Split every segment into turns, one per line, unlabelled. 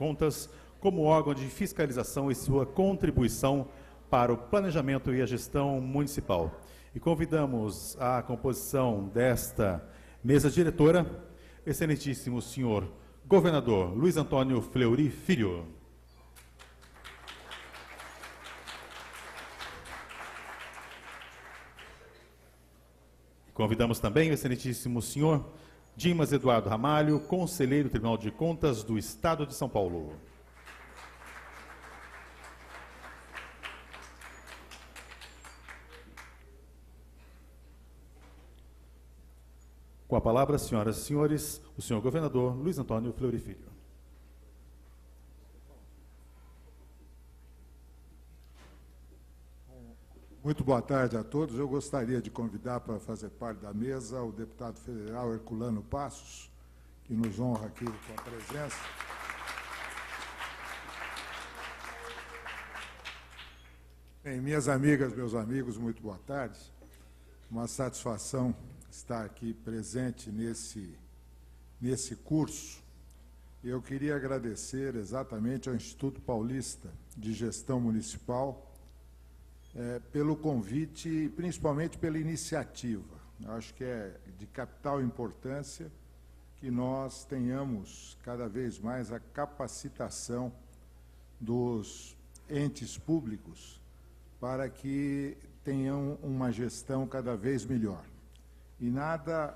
Contas como órgão de fiscalização e sua contribuição para o planejamento e a gestão municipal. E convidamos à composição desta mesa diretora, excelentíssimo senhor governador Luiz Antônio Fleury Filho. Convidamos também o excelentíssimo senhor Dimas Eduardo Ramalho, conselheiro do Tribunal de Contas do Estado de São Paulo. Com a palavra, senhoras e senhores, o senhor governador Luiz Antônio Fleury Filho.
Muito boa tarde a todos. Eu gostaria de convidar para fazer parte da mesa o deputado federal Herculano Passos, que nos honra aqui com a presença. Bem, minhas amigas, meus amigos, muito boa tarde. Uma satisfação estar aqui presente nesse curso. Eu queria agradecer exatamente ao Instituto Paulista de Gestão Municipal pelo convite e principalmente pela iniciativa. Eu acho que é de capital importância que nós tenhamos cada vez mais a capacitação dos entes públicos para que tenham uma gestão cada vez melhor. E nada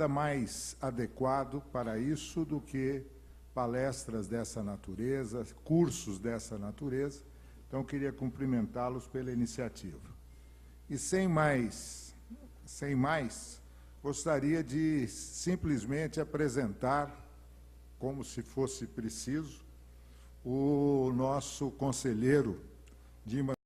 mais adequado para isso do que palestras dessa natureza, cursos dessa natureza. Então, eu queria cumprimentá-los pela iniciativa. E sem mais, gostaria de simplesmente apresentar, como se fosse preciso, o nosso conselheiro Dimas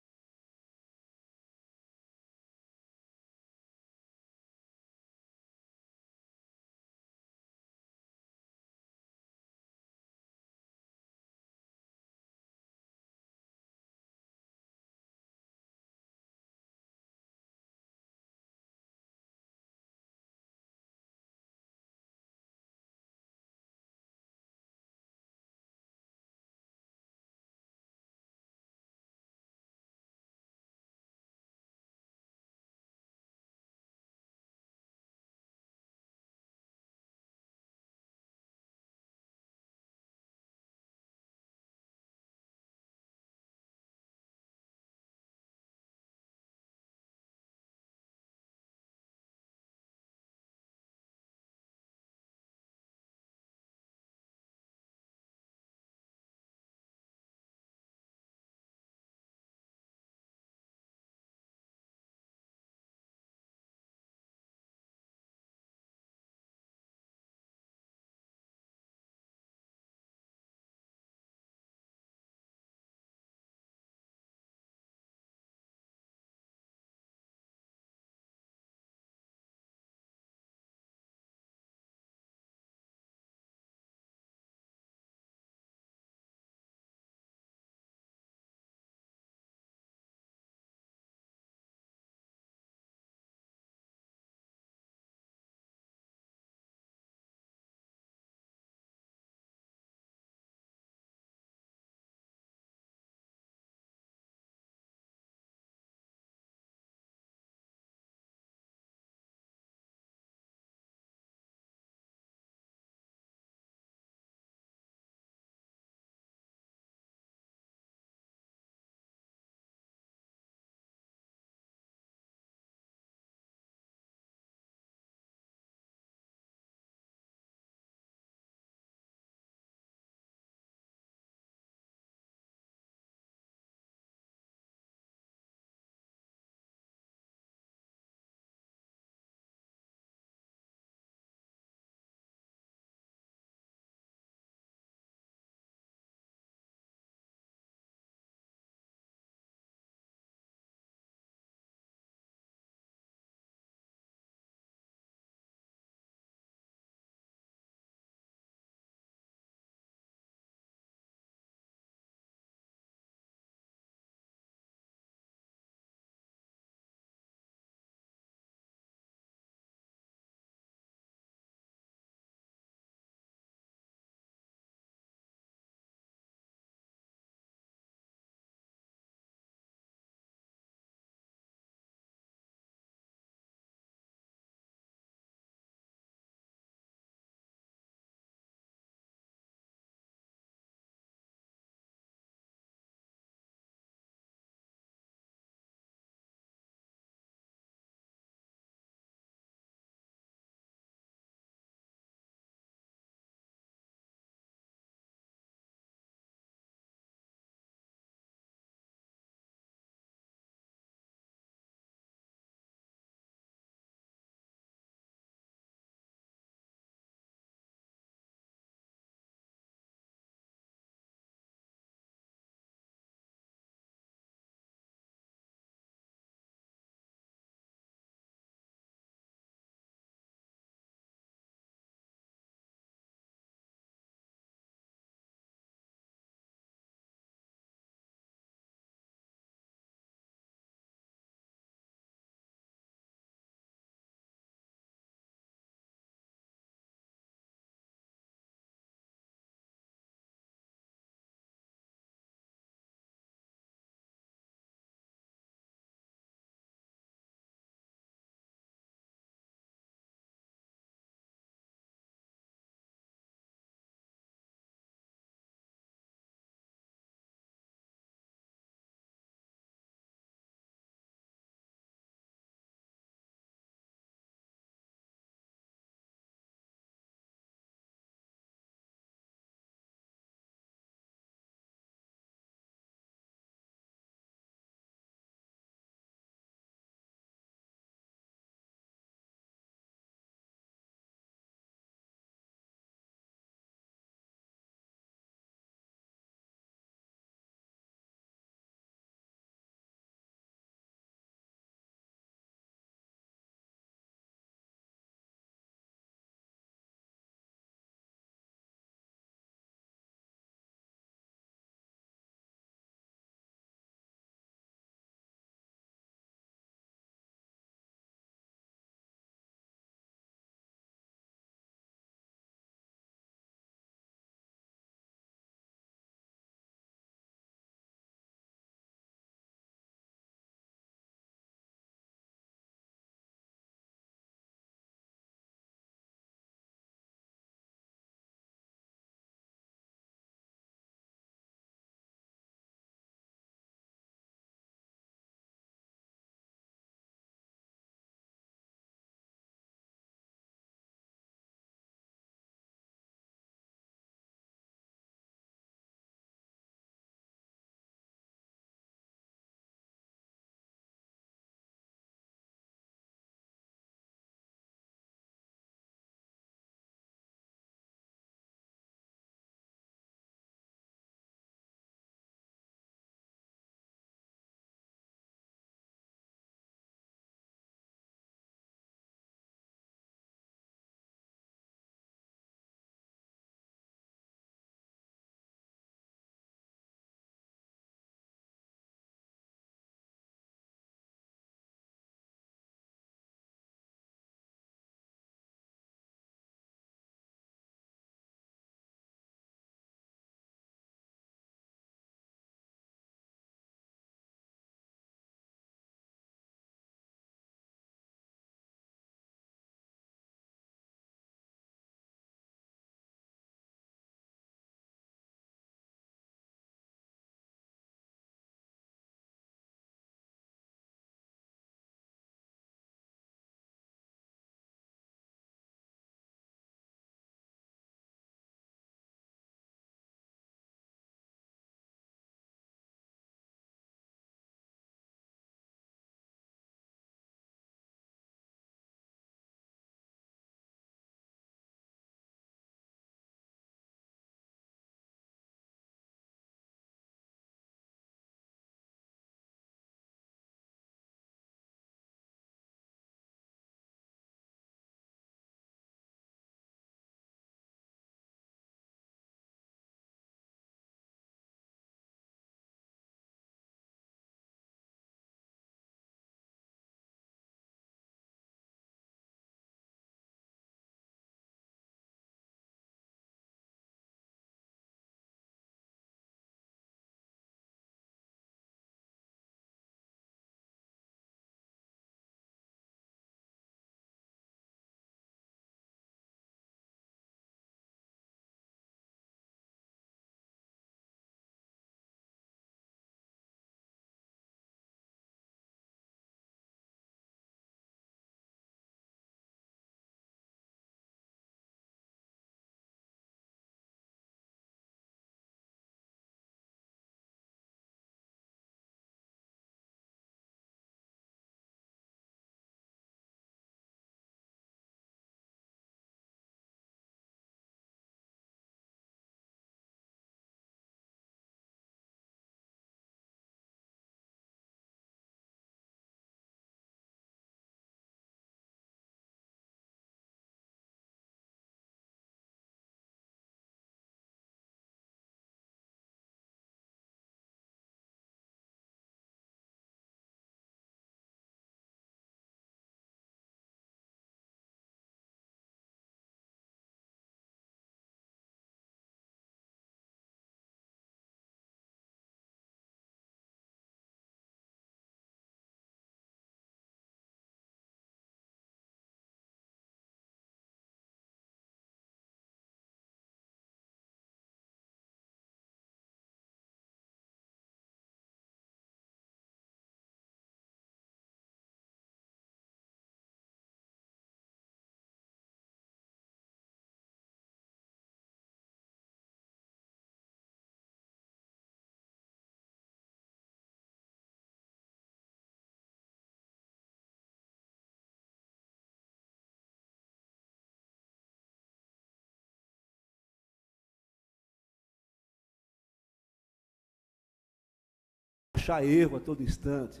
achar erro a todo instante,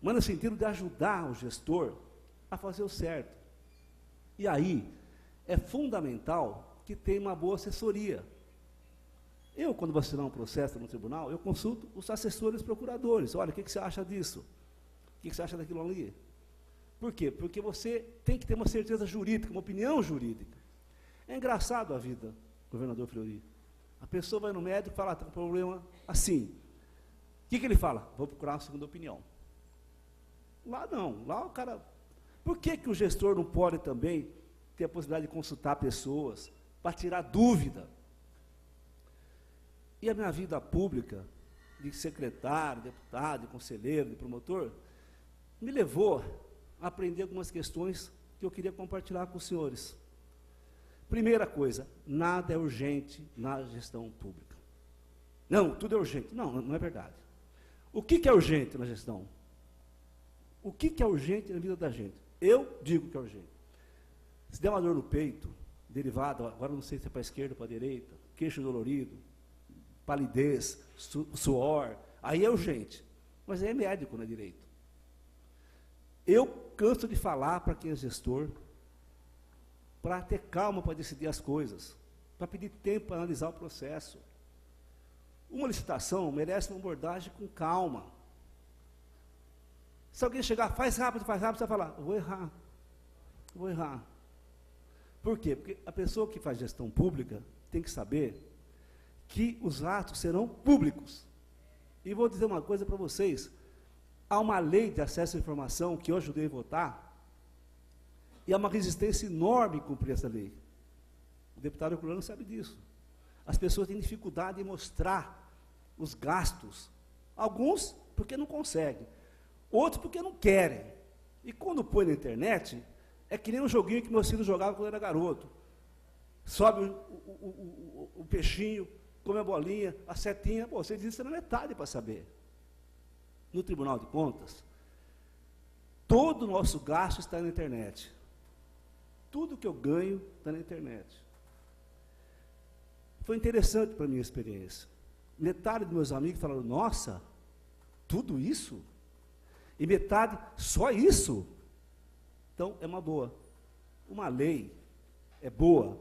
mas no sentido de ajudar o gestor a fazer o certo. E aí, é fundamental que tenha uma boa assessoria. Eu, quando vou assinar um processo no tribunal, eu consulto os assessores procuradores. Olha, o que você acha disso? O que você acha daquilo ali? Por quê? Porque você tem que ter uma certeza jurídica, uma opinião jurídica. É engraçado a vida, governador Fleury. A pessoa vai no médico e fala, está com um problema assim. O que ele fala? Vou procurar uma segunda opinião. Lá não, lá o cara... Por que o gestor não pode também ter a possibilidade de consultar pessoas para tirar dúvida? E a minha vida pública, de secretário, deputado, de conselheiro, de promotor, me levou a aprender algumas questões que eu queria compartilhar com os senhores. Primeira coisa, nada é urgente na gestão pública. Não, tudo é urgente. Não, não é verdade. O que é urgente na gestão? O que é urgente na vida da gente? Eu digo que é urgente. Se der uma dor no peito, derivado, agora não sei se é para a esquerda ou para a direita, queixo dolorido, palidez, suor, aí é urgente. Mas aí é médico, não é direito. Eu canso de falar para quem é gestor, para ter calma para decidir as coisas, para pedir tempo para analisar o processo. Uma licitação merece uma abordagem com calma. Se alguém chegar, faz rápido, você vai falar, vou errar. Por quê? Porque a pessoa que faz gestão pública tem que saber que os atos serão públicos. E vou dizer uma coisa para vocês, há uma lei de acesso à informação que eu ajudei a votar, e há uma resistência enorme em cumprir essa lei. O deputado Herculano sabe disso. As pessoas têm dificuldade em mostrar os gastos. Alguns porque não conseguem, outros porque não querem. E quando põe na internet, é que nem um joguinho que meu filho jogava quando era garoto. Sobe o peixinho, come a bolinha, a setinha, pô, você diz isso na metade para saber. No Tribunal de Contas, todo o nosso gasto está na internet. Tudo que eu ganho está na internet. Foi interessante para a minha experiência. Metade dos meus amigos falaram, nossa, tudo isso? E metade, só isso? Então, é uma boa. Uma lei é boa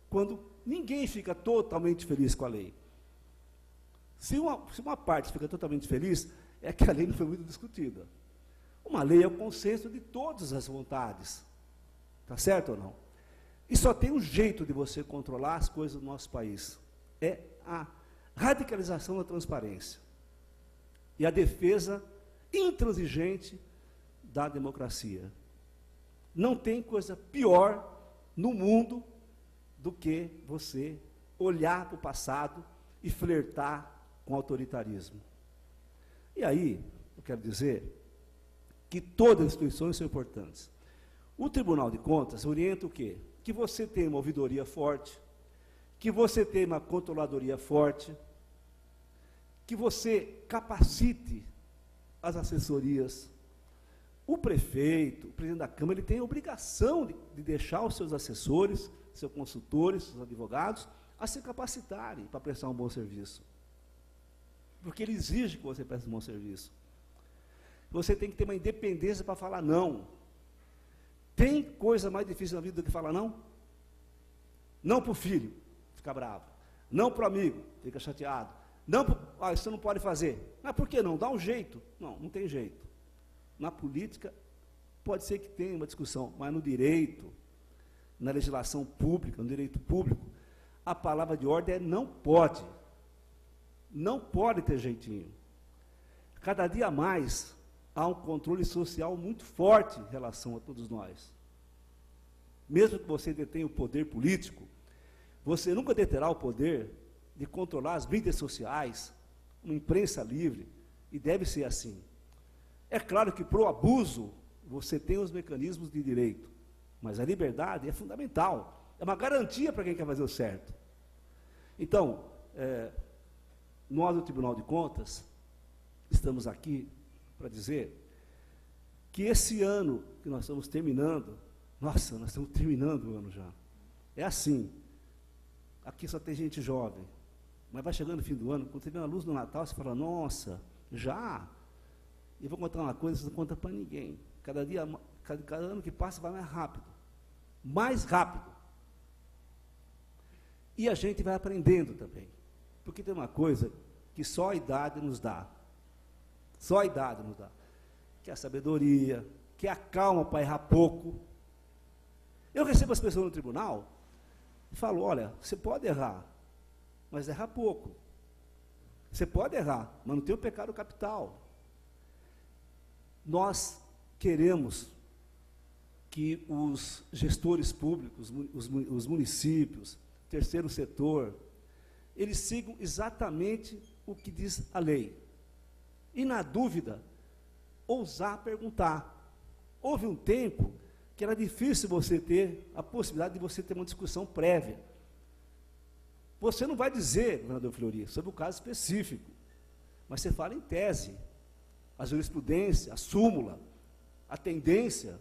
quando ninguém fica totalmente feliz com a lei. Se uma parte fica totalmente feliz, é que a lei não foi muito discutida. Uma lei é o consenso de todas as vontades. Está certo ou não? E só tem um jeito de você controlar as coisas do nosso país. É a radicalização da transparência. E a defesa intransigente da democracia. Não tem coisa pior no mundo do que você olhar para o passado e flertar com autoritarismo. E aí, eu quero dizer que todas as instituições são importantes. O Tribunal de Contas orienta o quê? Que você tenha uma ouvidoria forte, que você tenha uma controladoria forte, que você capacite as assessorias. O prefeito, o presidente da Câmara, ele tem a obrigação de deixar os seus assessores, seus consultores, seus advogados, a se capacitarem para prestar um bom serviço. Porque ele exige que você preste um bom serviço. Você tem que ter uma independência para falar não. Tem coisa mais difícil na vida do que falar não? Não para o filho, fica bravo. Não para o amigo, fica chateado. Não, isso você não pode fazer. Mas por que não? Dá um jeito. Não, não tem jeito. Na política, pode ser que tenha uma discussão, mas no direito, na legislação pública, no direito público, a palavra de ordem é não pode. Não pode ter jeitinho. Cada dia mais há um controle social muito forte em relação a todos nós. Mesmo que você detenha o poder político, você nunca deterá o poder de controlar as mídias sociais, uma imprensa livre, e deve ser assim. É claro que, para o abuso, você tem os mecanismos de direito, mas a liberdade é fundamental, é uma garantia para quem quer fazer o certo. Então, nós do Tribunal de Contas, estamos aqui para dizer que esse ano que nós estamos terminando, nossa, nós estamos terminando o ano já, é assim, aqui só tem gente jovem, mas vai chegando no fim do ano, quando você vê uma luz no Natal, você fala, nossa, Já. E vou contar uma coisa, você não conta para ninguém. Cada ano que passa vai mais rápido. Mais rápido. E a gente vai aprendendo também. Porque tem uma coisa que só a idade nos dá. Só a idade nos dá. Que é a sabedoria, que é a calma para errar pouco. Eu recebo as pessoas no tribunal e falo, olha, você pode errar, mas errar pouco. Você pode errar, mas não tem o pecado capital. Nós queremos que os gestores públicos, os municípios, terceiro setor, eles sigam exatamente o que diz a lei. E, na dúvida, ousar perguntar. Houve um tempo que era difícil você ter a possibilidade de você ter uma discussão prévia. Você não vai dizer, governador Fleury, sobre o caso específico, mas você fala em tese, a jurisprudência, a súmula, a tendência,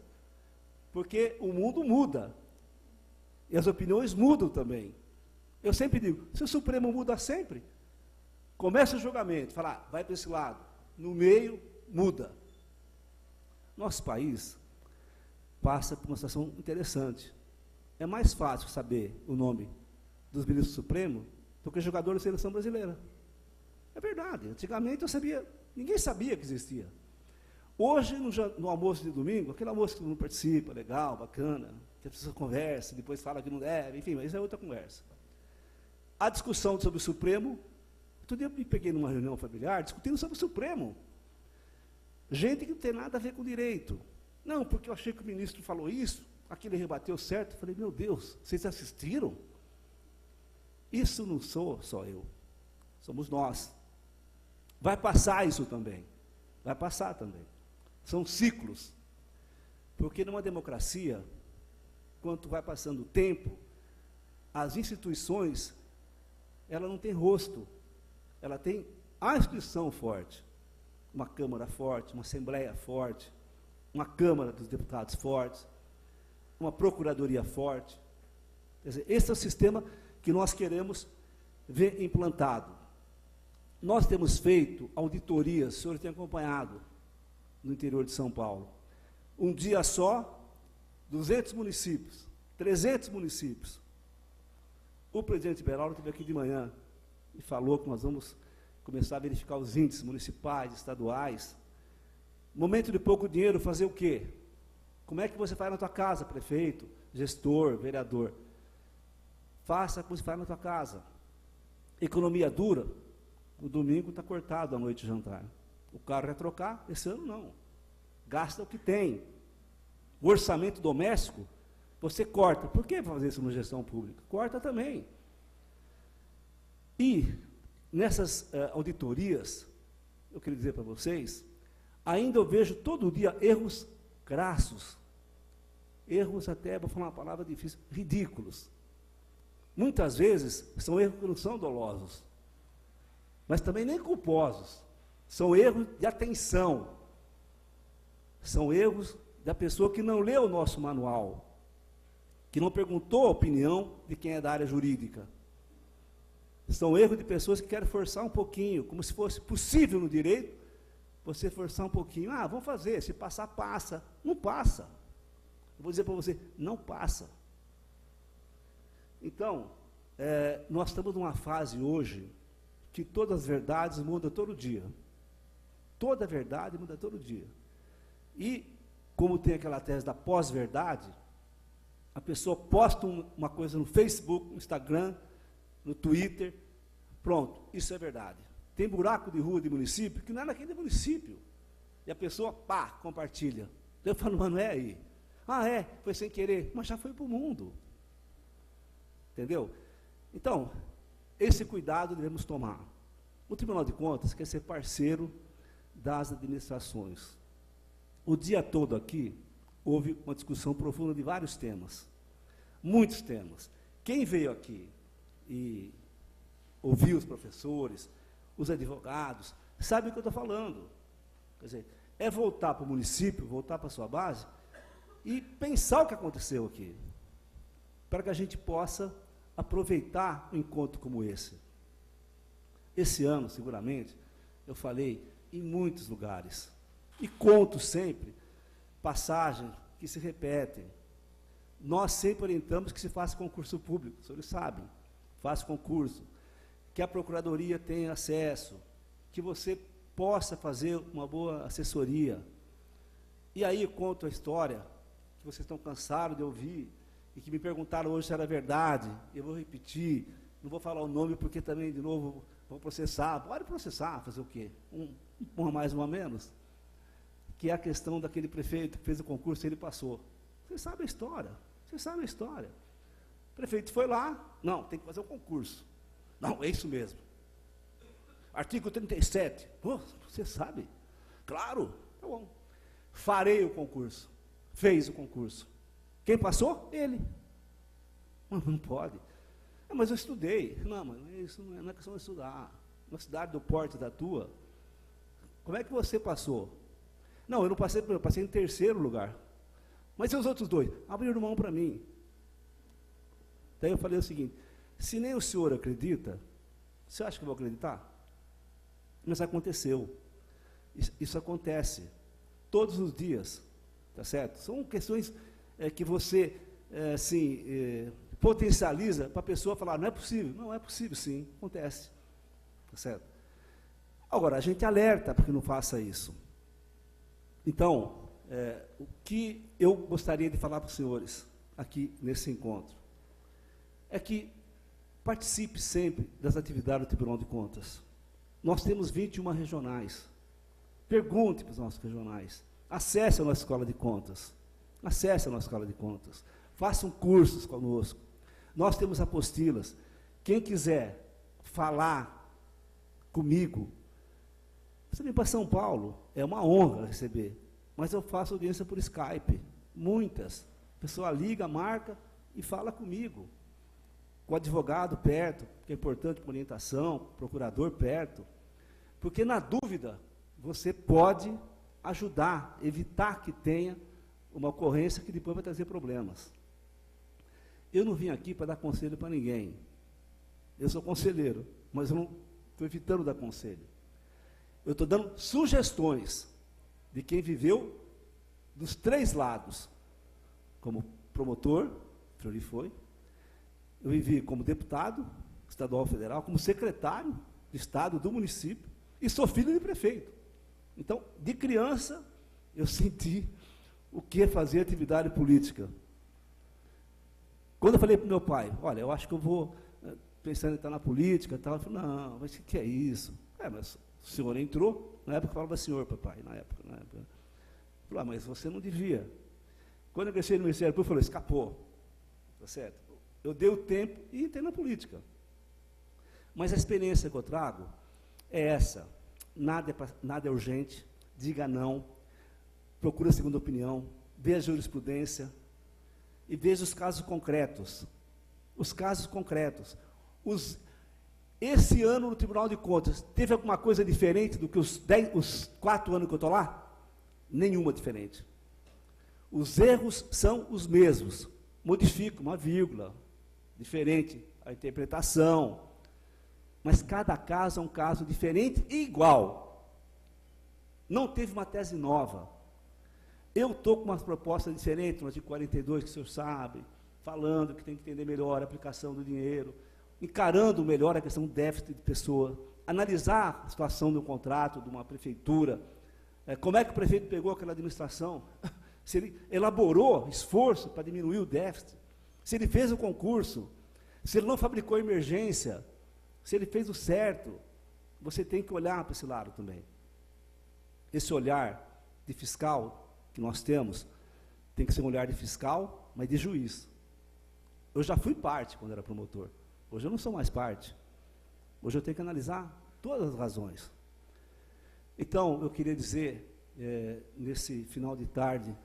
porque o mundo muda, e as opiniões mudam também. Eu sempre digo, se o Supremo muda sempre, começa o julgamento, fala, vai para esse lado, no meio, muda. Nosso país passa por uma situação interessante. É mais fácil saber o nome dos ministros do Supremo do que jogador da seleção brasileira. É verdade. Antigamente eu sabia, ninguém sabia que existia. Hoje, no almoço de domingo, aquele almoço que todo mundo participa, legal, bacana, que as pessoas conversam, depois fala que não deve, enfim, mas isso é outra conversa. A discussão sobre o Supremo, outro dia eu me peguei numa reunião familiar discutindo sobre o Supremo. Gente que não tem nada a ver com direito. Não, porque eu achei que o ministro falou isso, aquele rebateu certo. Eu falei, meu Deus, vocês assistiram? Isso não sou só eu, somos nós. Vai passar isso também, vai passar também. São ciclos, porque numa democracia, quanto vai passando o tempo, as instituições, ela não tem rosto, ela tem a instituição forte, uma Câmara forte, uma Assembleia forte, uma Câmara dos Deputados forte, uma Procuradoria forte. Quer dizer, esse é o sistema que nós queremos ver implantado. Nós temos feito auditorias, o senhor tem acompanhado, no interior de São Paulo. Um dia só, 200 municípios, 300 municípios. O presidente Beraldo esteve aqui de manhã e falou que nós vamos começar a verificar os índices municipais, estaduais. Momento de pouco dinheiro, fazer o quê? Como é que você faz na tua casa, prefeito, gestor, vereador? Faça como se faz na tua casa. Economia dura, o domingo está cortado à noite de jantar. O carro vai trocar, esse ano não. Gasta o que tem. O orçamento doméstico, você corta. Por que fazer isso na gestão pública? Corta também. E, nessas auditorias, eu queria dizer para vocês, ainda eu vejo todo dia erros crassos. Erros até, vou falar uma palavra difícil, ridículos. Muitas vezes, são erros que não são dolosos, mas também nem culposos. São erros de atenção. São erros da pessoa que não leu o nosso manual, que não perguntou a opinião de quem é da área jurídica. São erros de pessoas que querem forçar um pouquinho, como se fosse possível no direito, você forçar um pouquinho. Ah, vamos fazer, se passar, passa. Não passa. Eu vou dizer para você, não passa. Então, nós estamos numa fase hoje que todas as verdades mudam todo dia. Toda verdade muda todo dia. E, como tem aquela tese da pós-verdade, a pessoa posta uma coisa no Facebook, no Instagram, no Twitter, pronto, isso é verdade. Tem buraco de rua de município que não é naquele município. E a pessoa, pá, compartilha. Eu falo, mas não é aí. Ah, foi sem querer, mas já foi para o mundo. Entendeu? Então, esse cuidado devemos tomar. O Tribunal de Contas quer ser parceiro das administrações. O dia todo aqui, houve uma discussão profunda de vários temas. Muitos temas. Quem veio aqui e ouviu os professores, os advogados, sabe o que eu estou falando. Quer dizer, é voltar para o município, voltar para a sua base e pensar o que aconteceu aqui, para que a gente possa aproveitar um encontro como esse. Esse ano, seguramente, eu falei em muitos lugares. E conto sempre passagens que se repetem. Nós sempre orientamos que se faça concurso público, os senhores sabem, faça concurso, que a Procuradoria tenha acesso, que você possa fazer uma boa assessoria. E aí eu conto a história, que vocês estão cansados de ouvir, e que me perguntaram hoje se era verdade, eu vou repetir, não vou falar o nome porque também, de novo, vão processar. Pode processar, fazer o quê? Uma mais, uma menos? Que é a questão daquele prefeito que fez o concurso e ele passou. Vocês sabem a história, vocês sabem a história. O prefeito foi lá, não, tem que fazer um concurso. Não, é isso mesmo. Artigo 37. Pô, você sabe? Claro, tá bom. Farei o concurso. Fez o concurso. Quem passou? Ele. Mas não pode. Mas eu estudei. Não, mas isso não é questão de estudar. Uma cidade do porte da tua, como é que você passou? Não, eu não passei, eu passei em terceiro lugar. Mas e os outros dois? Abriram mão para mim. Daí eu falei o seguinte, se nem o senhor acredita, você acha que eu vou acreditar? Mas aconteceu. Isso acontece todos os dias, tá certo? São questões que você, potencializa para a pessoa falar, não é possível. Não, é possível sim, acontece, tá certo? Agora, a gente alerta para que não faça isso. Então, o que eu gostaria de falar para os senhores, aqui nesse encontro, é que participe sempre das atividades do Tribunal de Contas. Nós temos 21 regionais. Pergunte para os nossos regionais. Acesse a nossa escola de contas. Acesse a nossa escola de contas. Façam cursos conosco. Nós temos apostilas. Quem quiser falar comigo, você vem para São Paulo, é uma honra receber. Mas eu faço audiência por Skype. Muitas. A pessoa liga, marca e fala comigo. Com o advogado perto, que é importante para orientação, procurador perto, porque na dúvida você pode ajudar, evitar que tenha uma ocorrência que depois vai trazer problemas. Eu não vim aqui para dar conselho para ninguém. Eu sou conselheiro, mas eu não estou evitando dar conselho. Eu estou dando sugestões de quem viveu dos três lados, como promotor, Fleury foi. Eu vivi como deputado estadual federal, como secretário de Estado do município, e sou filho de prefeito. Então, de criança, eu senti o que é fazer atividade política. Quando eu falei para o meu pai, olha, eu acho que eu vou pensando em estar na política, tal, ele falou, não, mas o que é isso? Mas o senhor entrou, na época eu falava senhor, papai, na época. Eu falei, mas você não devia. Quando eu cresci no Ministério Público, eu falei, escapou, tá certo? Eu dei o tempo e entrei na política. Mas a experiência que eu trago é essa. Nada é urgente, diga não, procure a segunda opinião, veja a jurisprudência e veja os casos concretos. Os casos concretos. Esse ano no Tribunal de Contas, teve alguma coisa diferente do que os 4 anos que eu estou lá? Nenhuma diferente. Os erros são os mesmos. Modifica uma vírgula, diferente a interpretação, mas cada caso é um caso diferente e igual. Não teve uma tese nova. Eu estou com umas propostas diferentes, no artigo 42, que o senhor sabe, falando que tem que entender melhor a aplicação do dinheiro, encarando melhor a questão do déficit de pessoa, analisar a situação do contrato de uma prefeitura, como é que o prefeito pegou aquela administração, se ele elaborou esforço para diminuir o déficit, se ele fez o concurso, se ele não fabricou emergência, se ele fez o certo, você tem que olhar para esse lado também. Esse olhar de fiscal que nós temos, tem que ser um olhar de fiscal, mas de juiz. Eu já fui parte quando era promotor, hoje eu não sou mais parte. Hoje eu tenho que analisar todas as razões. Então, eu queria dizer, nesse final de tarde,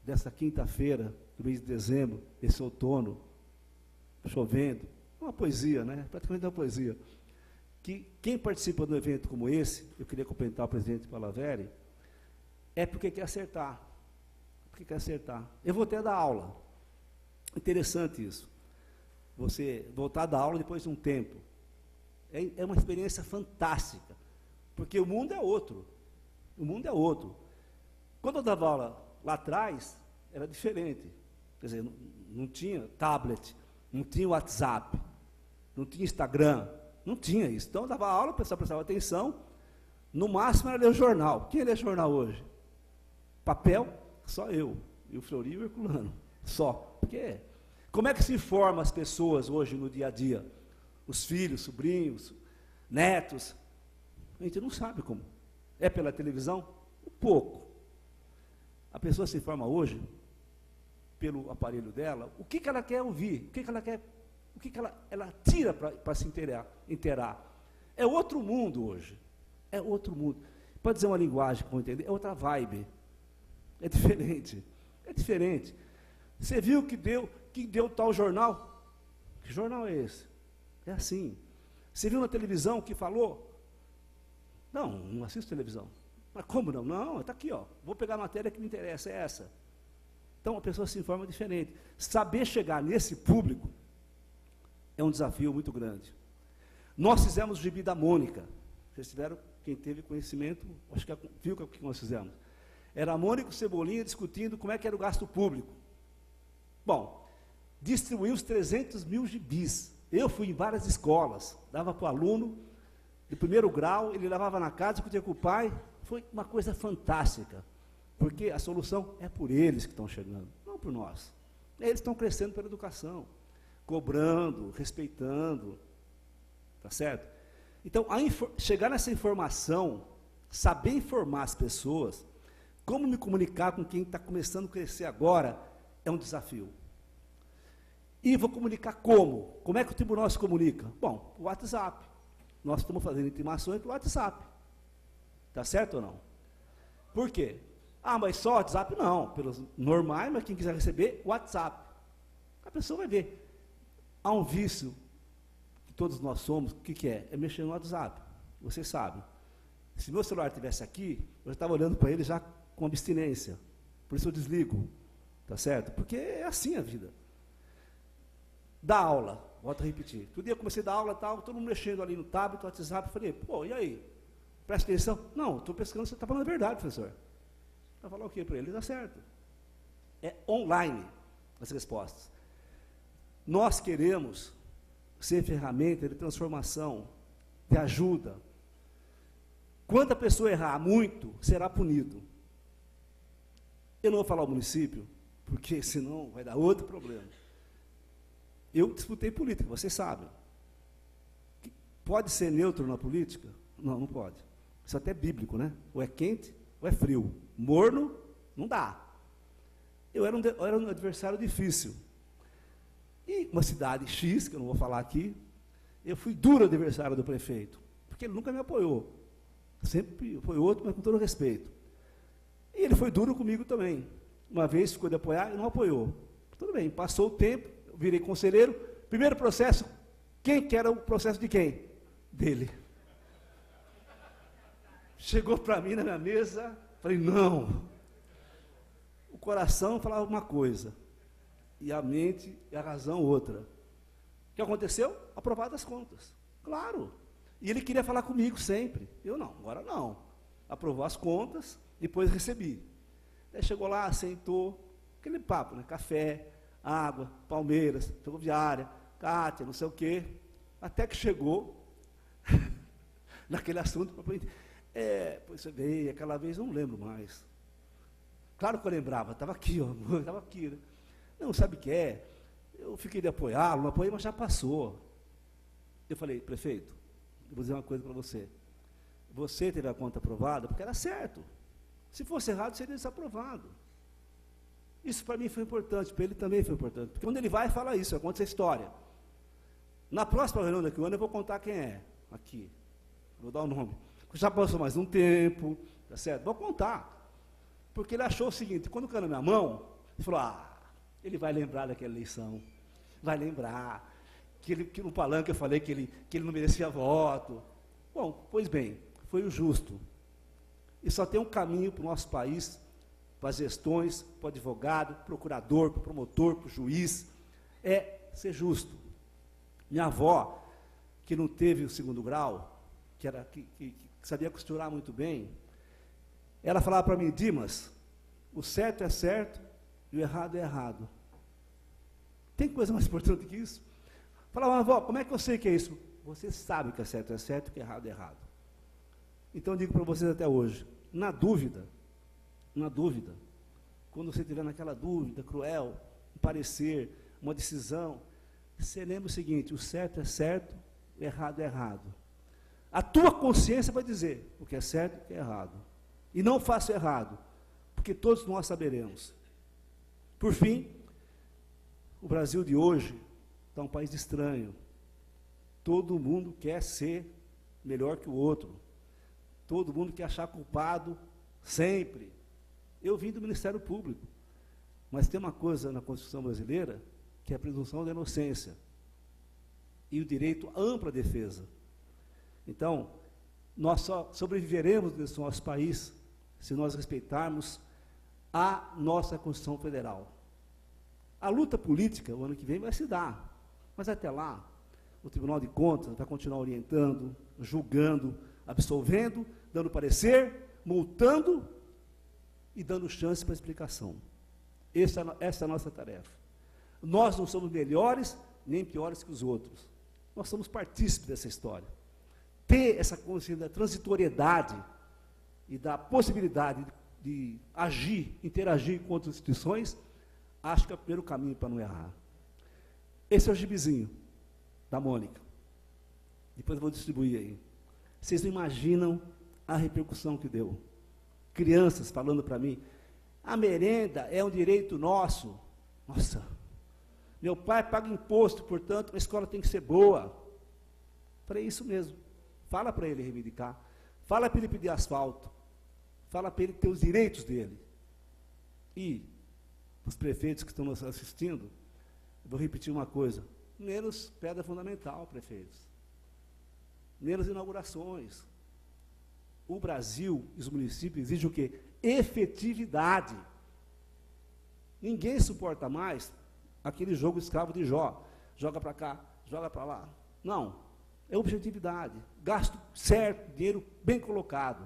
dessa quinta-feira, do mês de dezembro, esse outono, chovendo, uma poesia, né? Praticamente uma poesia, que quem participa de um evento como esse, eu queria cumprimentar o presidente Palaveri, é porque quer acertar. Porque quer acertar. Eu vou até dar aula. Interessante isso. Você voltar a dar aula depois de um tempo. É uma experiência fantástica. Porque o mundo é outro. O mundo é outro. Quando eu dava aula lá atrás, era diferente. Quer dizer, não tinha tablet, não tinha WhatsApp, não tinha Instagram, não tinha isso. Então eu dava aula, o pessoal prestava atenção, no máximo era ler o jornal. Quem lê jornal hoje? Papel, só eu, e o Fleury e o Herculano, só. Porque como é que se informa as pessoas hoje no dia a dia? Os filhos, sobrinhos, netos, a gente não sabe como. É pela televisão? Um pouco. A pessoa se informa hoje, pelo aparelho dela, o que ela quer ouvir, o que ela tira para se inteirar. É outro mundo hoje. É outro mundo. Pode dizer uma linguagem que vão entender, é outra vibe. É diferente. É diferente. Você viu que deu tal jornal? Que jornal é esse? É assim. Você viu na televisão que falou? Não assisto televisão. Mas como não? Não, está aqui, ó. Vou pegar a matéria que me interessa, é essa. Então a pessoa se informa diferente. Saber chegar nesse público é um desafio muito grande. Nós fizemos o gibi da Mônica. Vocês tiveram, quem teve conhecimento, acho que viu o que nós fizemos. Era a Mônica e o Cebolinha discutindo como é que era o gasto público. Bom, distribuímos 300 mil gibis. Eu fui em várias escolas, dava para o aluno, de primeiro grau, ele levava na casa, discutia com o pai. Foi uma coisa fantástica, porque a solução é por eles que estão chegando, não por nós. Eles estão crescendo pela educação, cobrando, respeitando, tá certo? Então, chegar nessa informação, saber informar as pessoas, como me comunicar com quem está começando a crescer agora, é um desafio. E vou comunicar como? Como é que o tribunal se comunica? Bom, o WhatsApp. Nós estamos fazendo intimações pelo WhatsApp. Está certo ou não? Por quê? Ah, mas só WhatsApp? Não, pelos normais, mas quem quiser receber, WhatsApp. A pessoa vai ver. Há um vício, que todos nós somos, o que é? É mexer no WhatsApp. Vocês sabem. Se meu celular estivesse aqui, eu estava olhando para ele já com abstinência. Por isso eu desligo. Tá certo? Porque é assim a vida. Da aula, volto a repetir. Todo dia eu comecei a dar aula e tal, todo mundo mexendo ali no tablet, no WhatsApp, falei, pô, e aí? Presta atenção. Não, estou pescando, você está falando a verdade, professor. Vai falar o quê para ele? Dá certo. É online as respostas. Nós queremos ser ferramenta de transformação, de ajuda. Quando a pessoa errar muito, será punido. Eu não vou falar o município, porque senão vai dar outro problema. Eu disputei política, vocês sabem. Pode ser neutro na política? Não, não pode. Isso até é bíblico, né? Ou é quente, ou é frio. Morno, não dá. Eu era um adversário difícil. E uma cidade X, que eu não vou falar aqui, eu fui duro adversário do prefeito, porque ele nunca me apoiou. Sempre foi outro, mas com todo respeito. E ele foi duro comigo também. Uma vez ficou de apoiar e não apoiou. Tudo bem, passou o tempo, eu virei conselheiro. Primeiro processo, quem que era o processo de quem? Dele. Chegou para mim na minha mesa, falei, não. O coração falava uma coisa, e a mente e a razão outra. O que aconteceu? Aprovadas as contas. Claro. E ele queria falar comigo sempre. Eu não, agora não. Aprovou as contas, depois recebi. Aí chegou lá, sentou, aquele papo, né? Café, água, Palmeiras, Ferroviária, Cátia, não sei o quê. Até que chegou naquele assunto. Pois você veio, aquela vez eu não lembro mais. Claro que eu lembrava, estava aqui, ó, estava aqui. Né? Não, sabe o que é? Eu fiquei de apoiá-lo, não apoiei, mas já passou. Eu falei, prefeito, eu vou dizer uma coisa para você. Você teve a conta aprovada porque era certo. Se fosse errado, seria desaprovado. Isso para mim foi importante, para ele também foi importante. Porque quando ele vai, fala isso, conta essa história. Na próxima reunião daqui um ano, eu vou contar quem é. Aqui. Vou dar o nome. Já passou mais um tempo, tá certo? Vou contar. Porque ele achou o seguinte, quando caiu na minha mão, ele falou, ele vai lembrar daquela eleição. Vai lembrar. Que no palanque eu falei que ele não merecia voto. Bom, pois bem, foi o justo. E só tem um caminho para o nosso país, para as gestões, para o advogado, para o procurador, para o promotor, para o juiz, é ser justo. Minha avó, que não teve o segundo grau, que que sabia costurar muito bem, ela falava para mim: Dimas, o certo é certo e o errado é errado. Tem coisa mais importante que isso? Falava: avó, como é que eu sei que é isso? Você sabe que é certo e que é errado. Então, eu digo para vocês até hoje, na dúvida, quando você estiver naquela dúvida cruel, um parecer, uma decisão, você lembra o seguinte: o certo é certo, o errado é errado. A tua consciência vai dizer o que é certo e o que é errado. E não faça errado, porque todos nós saberemos. Por fim, o Brasil de hoje está um país estranho. Todo mundo quer ser melhor que o outro. Todo mundo quer achar culpado sempre. Eu vim do Ministério Público, mas tem uma coisa na Constituição brasileira, que é a presunção da inocência e o direito à ampla defesa. Então, nós só sobreviveremos nesse nosso país se nós respeitarmos a nossa Constituição Federal. A luta política, o ano que vem, vai se dar, mas até lá, o Tribunal de Contas vai continuar orientando, julgando, absolvendo, dando parecer, multando e dando chance para explicação. Essa é a nossa tarefa. Nós não somos melhores nem piores que os outros. Nós somos partícipes dessa história. Ter essa consciência da transitoriedade e da possibilidade de agir, interagir com outras instituições, acho que é o primeiro caminho para não errar. Esse é o gibizinho da Mônica. Depois eu vou distribuir aí. Vocês não imaginam a repercussão que deu. Crianças falando para mim: a merenda é um direito nosso. Nossa, meu pai paga imposto, portanto, a escola tem que ser boa. Falei: isso mesmo. Fala para ele reivindicar. Fala para ele pedir asfalto. Fala para ele ter os direitos dele. E os prefeitos que estão nos assistindo, eu vou repetir uma coisa: menos pedra fundamental, prefeitos. Menos inaugurações. O Brasil e os municípios exigem o quê? Efetividade. Ninguém suporta mais aquele jogo escravo de Jó. Joga para cá, joga para lá. Não. É objetividade. Gasto certo, dinheiro bem colocado.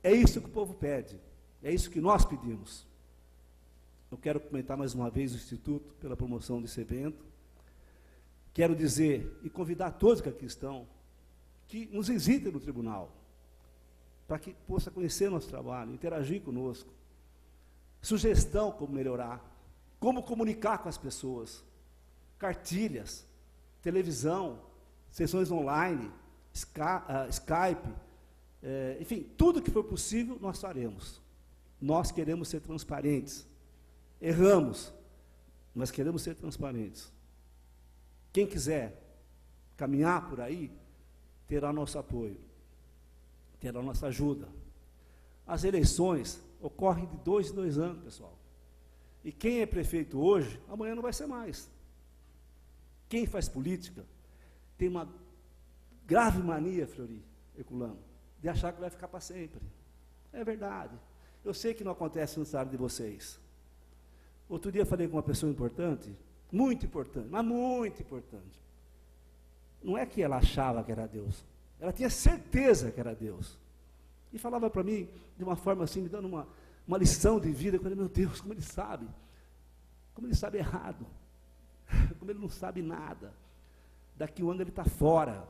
É isso que o povo pede. É isso que nós pedimos. Eu quero comentar mais uma vez o Instituto pela promoção desse evento. Quero dizer e convidar todos que aqui estão que nos visitem no tribunal, para que possa conhecer nosso trabalho, interagir conosco. Sugestão como melhorar, como comunicar com as pessoas, cartilhas, televisão, sessões online, Skype, enfim, tudo que for possível nós faremos. Nós queremos ser transparentes. Erramos, mas queremos ser transparentes. Quem quiser caminhar por aí, terá nosso apoio, terá nossa ajuda. As eleições ocorrem de 2 em 2 anos, pessoal. E quem é prefeito hoje, amanhã não vai ser mais. Quem faz política tem uma grave mania, Flori, Herculano, de achar que vai ficar para sempre. É verdade. Eu sei que não acontece no estado de vocês. Outro dia eu falei com uma pessoa importante, muito importante, mas muito importante. Não é que ela achava que era Deus, ela tinha certeza que era Deus. E falava para mim, de uma forma assim, me dando uma lição de vida. Eu falei: meu Deus, como ele sabe errado, como ele não sabe nada. Daqui um ano ele está fora.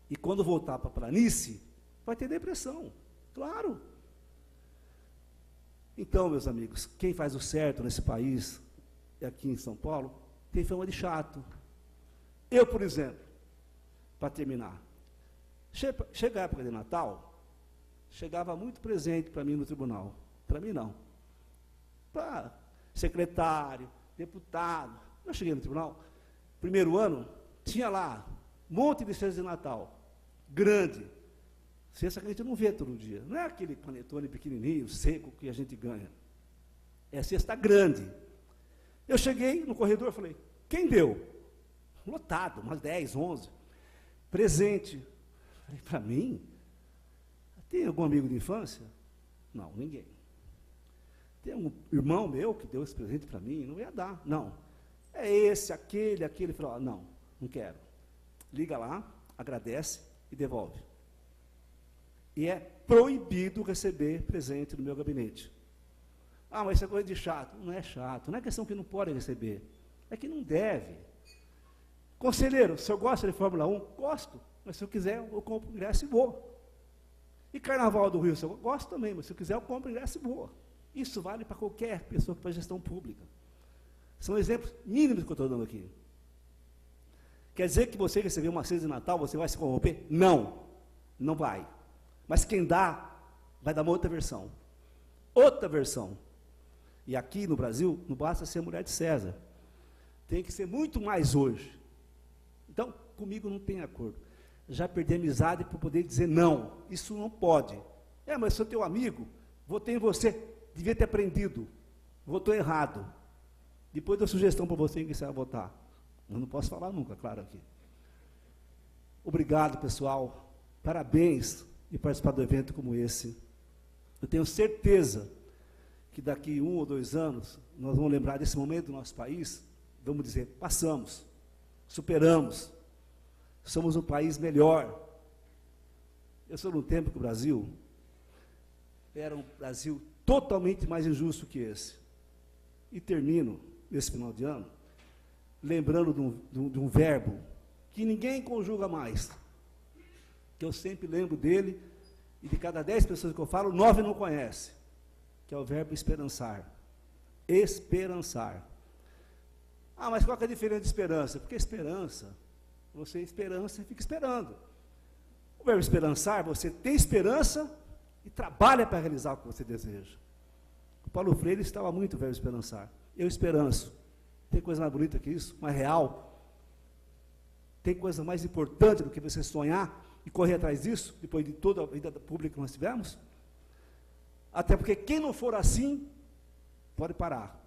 E quando voltar para a planície, vai ter depressão, claro. Então, meus amigos, quem faz o certo nesse país, aqui em São Paulo, tem fama de chato. Eu, por exemplo, para terminar, chega a época de Natal, chegava muito presente para mim no tribunal. Para mim, não. Para secretário, deputado. Eu cheguei no tribunal, primeiro ano, tinha lá um monte de cesta de Natal, grande. Cesta que a gente não vê todo dia. Não é aquele panetone pequenininho, seco, que a gente ganha. É cesta grande. Eu cheguei no corredor e falei: quem deu? Lotado, umas 10, 11. Presente. Falei: para mim? Tem algum amigo de infância? Não, ninguém. Tem um irmão meu que deu esse presente para mim? Não ia dar. Não. É esse, aquele. Falei: não quero. Liga lá, agradece e devolve. E é proibido receber presente no meu gabinete. Ah, mas isso é coisa de chato. Não é chato, não é questão que não pode receber, é que não deve. Conselheiro, o senhor gosta de Fórmula 1? Gosto, mas se eu quiser, eu compro ingresso e vou. E Carnaval do Rio, eu gosto também, mas se eu quiser, eu compro ingresso e vou. Isso vale para qualquer pessoa que faz gestão pública. São exemplos mínimos que eu estou dando aqui. Quer dizer que você receber uma ceia de Natal, você vai se corromper? Não, não vai. Mas quem dá, vai dar uma outra versão. Outra versão. E aqui no Brasil, não basta ser mulher de César. Tem que ser muito mais hoje. Então, comigo não tem acordo. Já perdi a amizade por poder dizer não. Isso não pode. Mas sou teu amigo, votei em você, devia ter aprendido. Votou errado. Depois dou sugestão para você em que você vai votar. Eu não posso falar nunca, claro, aqui. Obrigado, pessoal. Parabéns de participar do evento como esse. Eu tenho certeza que daqui 1 ou 2 anos, nós vamos lembrar desse momento do nosso país, vamos dizer, passamos, superamos, somos um país melhor. Eu sou num tempo que o Brasil era um Brasil totalmente mais injusto que esse. E termino, nesse final de ano, lembrando de um verbo que ninguém conjuga mais, que eu sempre lembro dele, e de cada 10 pessoas que eu falo, 9 não conhecem, que é o verbo esperançar. Esperançar. Ah, mas qual que é a diferença de esperança? Porque esperança, você esperança e fica esperando. O verbo esperançar, você tem esperança e trabalha para realizar o que você deseja. O Paulo Freire estava muito o verbo esperançar. Eu esperanço. Tem coisa mais bonita que isso? Mais real? Tem coisa mais importante do que você sonhar e correr atrás disso, depois de toda a vida pública que nós tivemos? Até porque quem não for assim, pode parar,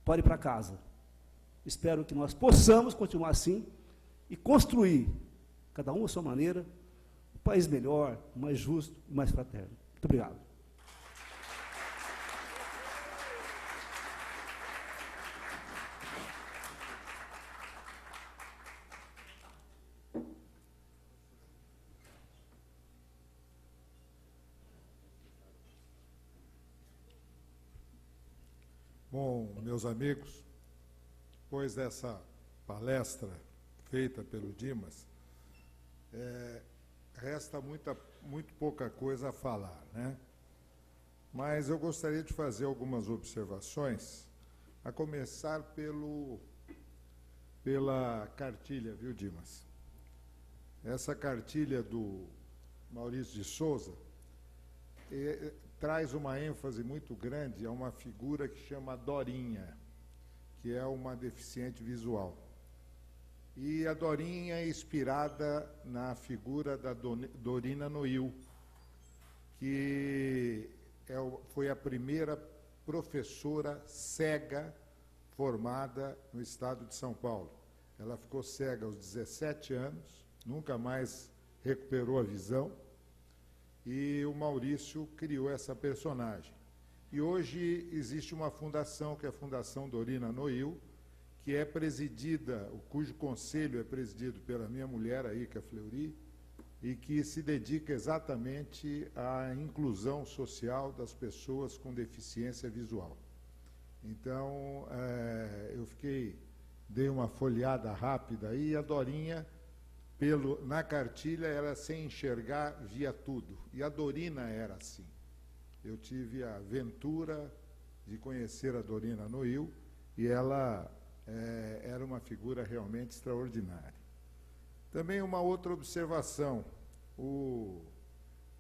pode ir para casa. Espero que nós possamos continuar assim e construir, cada um à sua maneira, um país melhor, mais justo e mais fraterno. Muito obrigado.
Bom, meus amigos, depois dessa palestra feita pelo Dimas, resta muito pouca coisa a falar, né? Mas eu gostaria de fazer algumas observações, a começar pela cartilha, viu, Dimas? Essa cartilha do Maurício de Souza traz uma ênfase muito grande a uma figura que chama Dorinha, que é uma deficiente visual. E a Dorinha é inspirada na figura da Dorina Noil, que foi a primeira professora cega formada no estado de São Paulo. Ela ficou cega aos 17 anos, nunca mais recuperou a visão, e o Maurício criou essa personagem. E hoje existe uma fundação, que é a Fundação Dorina Noil, que é presidida, cujo conselho é presidido pela minha mulher, a Ica Fleury, e que se dedica exatamente à inclusão social das pessoas com deficiência visual. Então, dei uma folheada rápida aí, e a Dorinha, na cartilha, ela sem enxergar, via tudo. E a Dorina era assim. Eu tive a ventura de conhecer a Dorina Noil, e ela era uma figura realmente extraordinária. Também uma outra observação,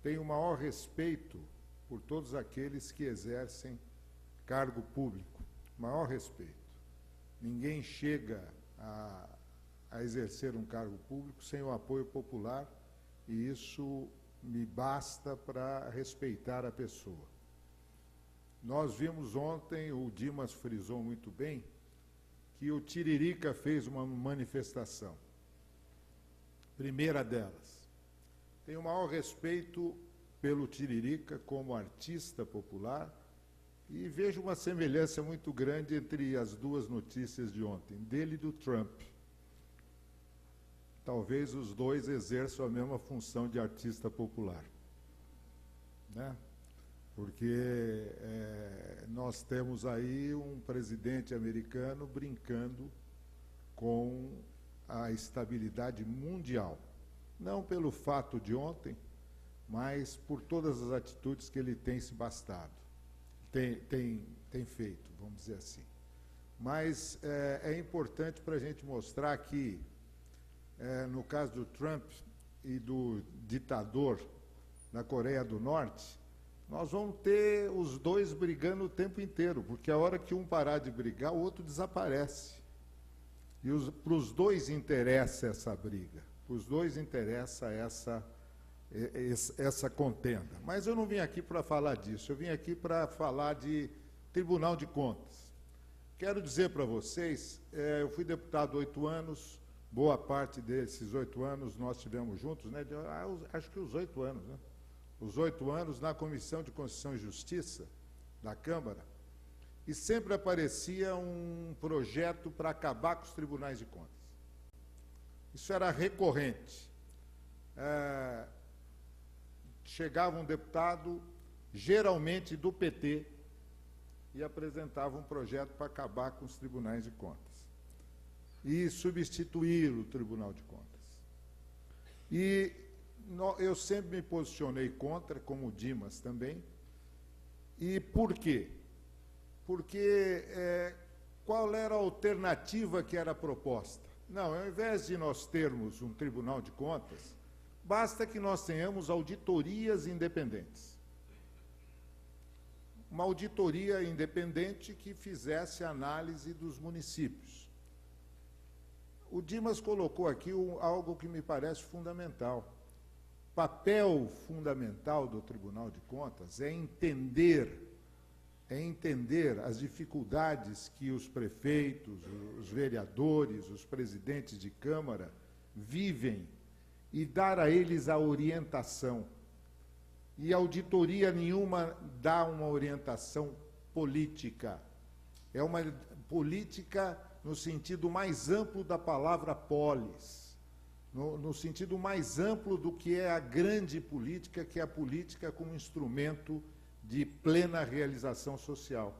tenho o maior respeito por todos aqueles que exercem cargo público, maior respeito. Ninguém chega a exercer um cargo público sem o apoio popular, e isso me basta para respeitar a pessoa. Nós vimos ontem, o Dimas frisou muito bem, que o Tiririca fez uma manifestação. Primeira delas. Tenho o maior respeito pelo Tiririca como artista popular e vejo uma semelhança muito grande entre as duas notícias de ontem, dele e do Trump. Talvez os dois exerçam a mesma função de artista popular. né? Porque nós temos aí um presidente americano brincando com a estabilidade mundial. Não pelo fato de ontem, mas por todas as atitudes que ele tem se bastado, tem feito, vamos dizer assim. Mas é importante para a gente mostrar que, no caso do Trump e do ditador na Coreia do Norte, nós vamos ter os dois brigando o tempo inteiro, porque a hora que um parar de brigar, o outro desaparece. E para os dois interessa essa briga, para os dois interessa essa contenda. Mas eu não vim aqui para falar disso, eu vim aqui para falar de Tribunal de Contas. Quero dizer para vocês, eu fui deputado 8 anos, boa parte desses 8 anos nós tivemos juntos, né? Acho que os 8 anos, né? Os 8 anos na Comissão de Constituição e Justiça da Câmara, e sempre aparecia um projeto para acabar com os tribunais de contas. Isso era recorrente. Chegava um deputado, geralmente do PT, e apresentava um projeto para acabar com os tribunais de contas e substituir o Tribunal de Contas. E eu sempre me posicionei contra, como o Dimas também. E por quê? Porque qual era a alternativa que era proposta? Não, ao invés de nós termos um Tribunal de Contas, basta que nós tenhamos auditorias independentes. Uma auditoria independente que fizesse análise dos municípios. O Dimas colocou aqui algo que me parece fundamental. O papel fundamental do Tribunal de Contas é entender as dificuldades que os prefeitos, os vereadores, os presidentes de Câmara vivem e dar a eles a orientação. E auditoria nenhuma dá uma orientação política. É uma política no sentido mais amplo da palavra polis, no sentido mais amplo do que é a grande política, que é a política como instrumento de plena realização social.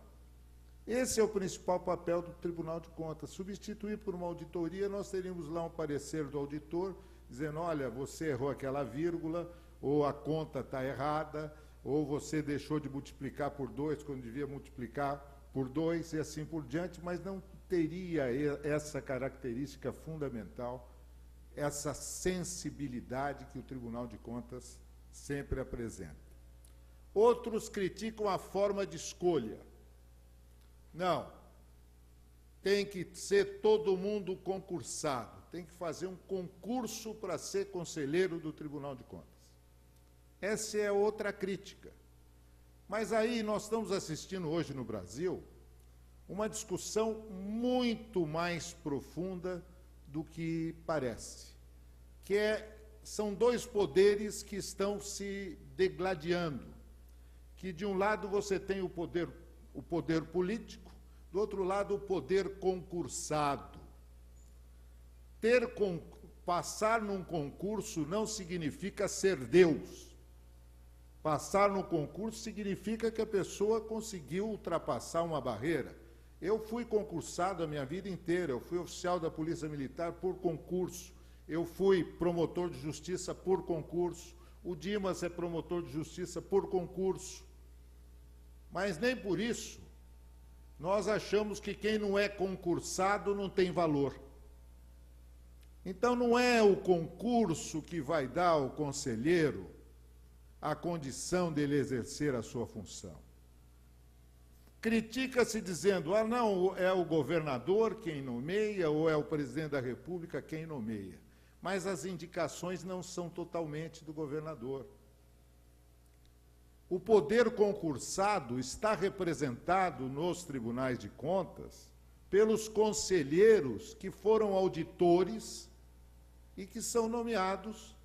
Esse é o principal papel do Tribunal de Contas. Substituir por uma auditoria, nós teríamos lá um parecer do auditor, dizendo, olha, você errou aquela vírgula, ou a conta está errada, ou você deixou de multiplicar por 2 quando devia multiplicar por 2, e assim por diante, mas não teria essa característica fundamental, essa sensibilidade que o Tribunal de Contas sempre apresenta. Outros criticam a forma de escolha. Não, tem que ser todo mundo concursado, tem que fazer um concurso para ser conselheiro do Tribunal de Contas. Essa é outra crítica. Mas aí nós estamos assistindo hoje no Brasil uma discussão muito mais profunda do que parece, são dois poderes que estão se degladiando, que de um lado você tem o poder político, do outro lado o poder concursado. Passar num concurso não significa ser Deus. Passar no concurso significa que a pessoa conseguiu ultrapassar uma barreira. Eu fui concursado a minha vida inteira, eu fui oficial da Polícia Militar por concurso, eu fui promotor de justiça por concurso, o Dimas é promotor de justiça por concurso. Mas nem por isso nós achamos que quem não é concursado não tem valor. Então não é o concurso que vai dar ao conselheiro a condição dele exercer a sua função. Critica-se dizendo, não, é o governador quem nomeia, ou é o presidente da República quem nomeia. Mas as indicações não são totalmente do governador. O poder concursado está representado nos tribunais de contas pelos conselheiros que foram auditores e que são nomeados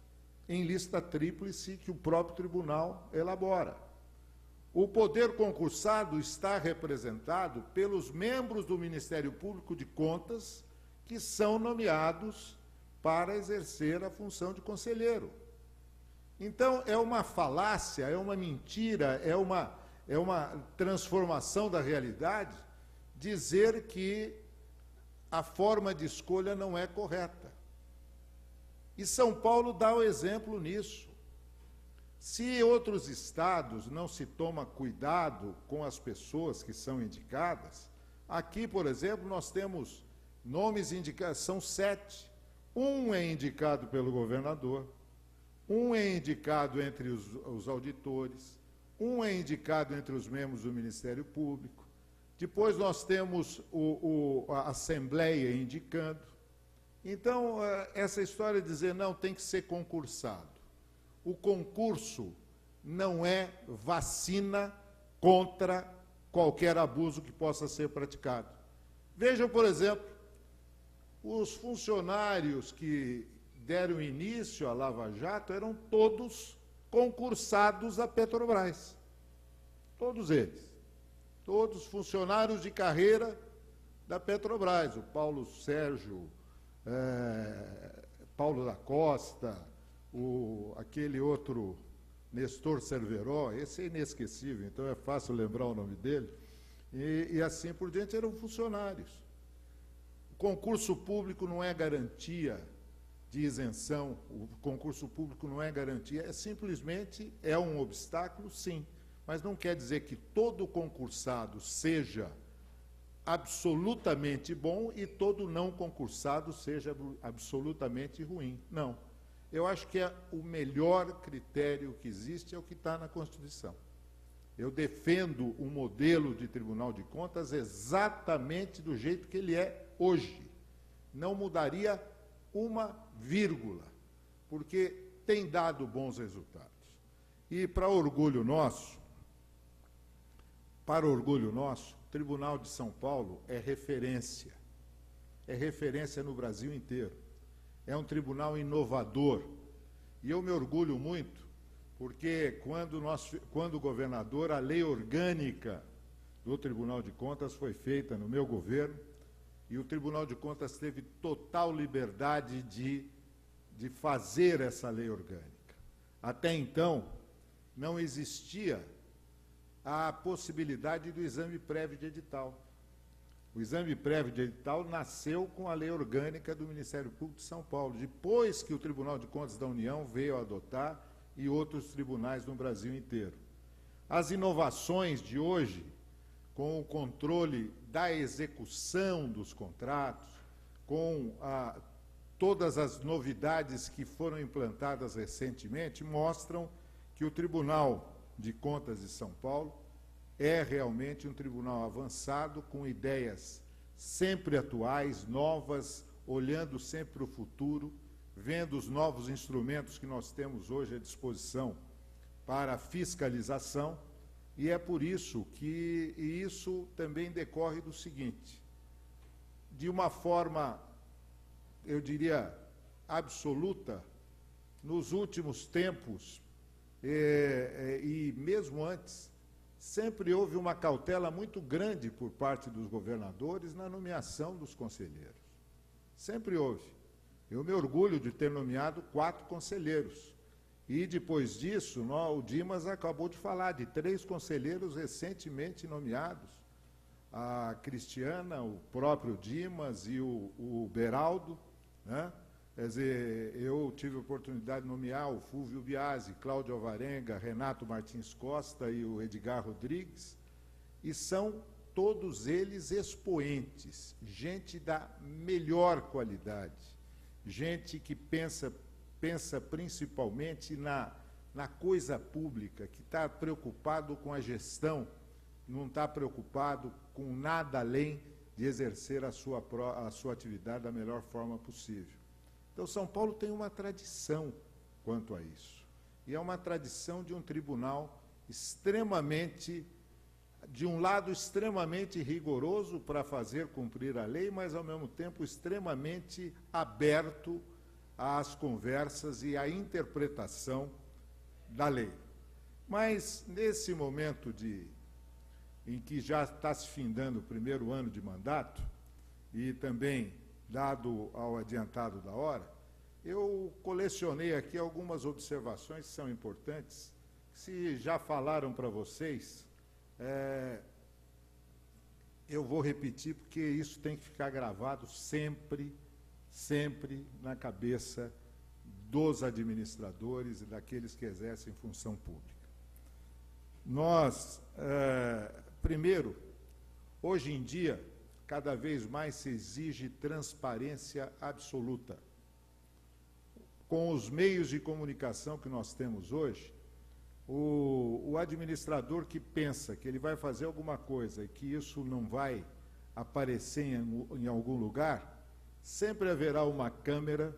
em lista tríplice que o próprio tribunal elabora. O poder concursado está representado pelos membros do Ministério Público de Contas que são nomeados para exercer a função de conselheiro. Então, é uma falácia, é uma mentira, é uma transformação da realidade dizer que a forma de escolha não é correta. E São Paulo dá o exemplo nisso. Se outros estados não se toma cuidado com as pessoas que são indicadas, aqui, por exemplo, nós temos nomes indicados, são 7. Um é indicado pelo governador, um é indicado entre os auditores, um é indicado entre os membros do Ministério Público, depois nós temos a Assembleia indicando. Então, essa história de dizer, não, tem que ser concursado. O concurso não é vacina contra qualquer abuso que possa ser praticado. Vejam, por exemplo, os funcionários que deram início à Lava Jato eram todos concursados à Petrobras. Todos eles. Todos funcionários de carreira da Petrobras. O Paulo Sérgio, Paulo da Costa, aquele outro Nestor Cerveró, esse é inesquecível, então é fácil lembrar o nome dele, e assim por diante, eram funcionários. O concurso público não é garantia de isenção, o concurso público não é garantia, simplesmente é um obstáculo, sim, mas não quer dizer que todo concursado seja absolutamente bom e todo não concursado seja absolutamente ruim. Não. Eu acho que o melhor critério que existe é o que está na Constituição. Eu defendo um modelo de Tribunal de Contas exatamente do jeito que ele é hoje. Não mudaria uma vírgula, porque tem dado bons resultados. E, para orgulho nosso, o Tribunal de São Paulo é referência no Brasil inteiro. É um tribunal inovador. E eu me orgulho muito, porque quando governador, a lei orgânica do Tribunal de Contas foi feita no meu governo, e o Tribunal de Contas teve total liberdade de fazer essa lei orgânica. Até então, não existia a possibilidade do exame prévio de edital. O exame prévio de edital nasceu com a lei orgânica do Ministério Público de São Paulo, depois que o Tribunal de Contas da União veio a adotar e outros tribunais no Brasil inteiro. As inovações de hoje, com o controle da execução dos contratos, com todas as novidades que foram implantadas recentemente, mostram que o Tribunal de Contas de São Paulo é realmente um tribunal avançado, com ideias sempre atuais, novas, olhando sempre para o futuro, vendo os novos instrumentos que nós temos hoje à disposição para a fiscalização, e é por isso que isso também decorre do seguinte: de uma forma, eu diria, absoluta, nos últimos tempos, e mesmo antes, sempre houve uma cautela muito grande por parte dos governadores na nomeação dos conselheiros. Sempre houve. Eu me orgulho de ter nomeado 4 conselheiros. E, depois disso, o Dimas acabou de falar de 3 conselheiros recentemente nomeados. A Cristiana, o próprio Dimas e o Beraldo, né? Quer dizer, eu tive a oportunidade de nomear o Fúvio Biasi, Cláudio Alvarenga, Renato Martins Costa e o Edgar Rodrigues, e são todos eles expoentes, gente da melhor qualidade, gente que pensa principalmente na coisa pública, que está preocupado com a gestão, não está preocupado com nada além de exercer a sua atividade da melhor forma possível. Então, São Paulo tem uma tradição quanto a isso. E é uma tradição de um tribunal de um lado, extremamente rigoroso para fazer cumprir a lei, mas, ao mesmo tempo, extremamente aberto às conversas e à interpretação da lei. Mas, nesse momento em que já está se findando o primeiro ano de mandato, e também dado ao adiantado da hora, Eu colecionei aqui algumas observações que são importantes, se já falaram para vocês, eu vou repetir porque isso tem que ficar gravado sempre, sempre na cabeça dos administradores e daqueles que exercem função pública. Nós, primeiro, hoje em dia, cada vez mais se exige transparência absoluta. Com os meios de comunicação que nós temos hoje, o administrador que pensa que ele vai fazer alguma coisa e que isso não vai aparecer em algum lugar, sempre haverá uma câmera,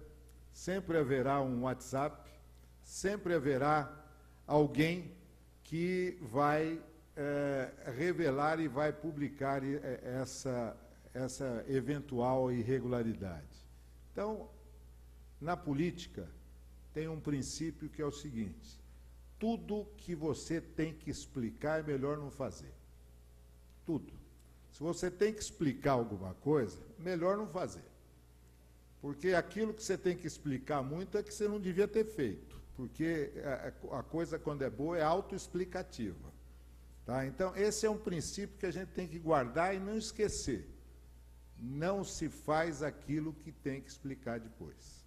sempre haverá um WhatsApp, sempre haverá alguém que vai revelar e vai publicar essa eventual irregularidade. Então, na política, tem um princípio que é o seguinte: tudo que você tem que explicar é melhor não fazer. Tudo. Se você tem que explicar alguma coisa, melhor não fazer. Porque aquilo que você tem que explicar muito é que você não devia ter feito. Porque a coisa, quando é boa, é autoexplicativa. Tá? Então, esse é um princípio que a gente tem que guardar e não esquecer. Não se faz aquilo que tem que explicar depois.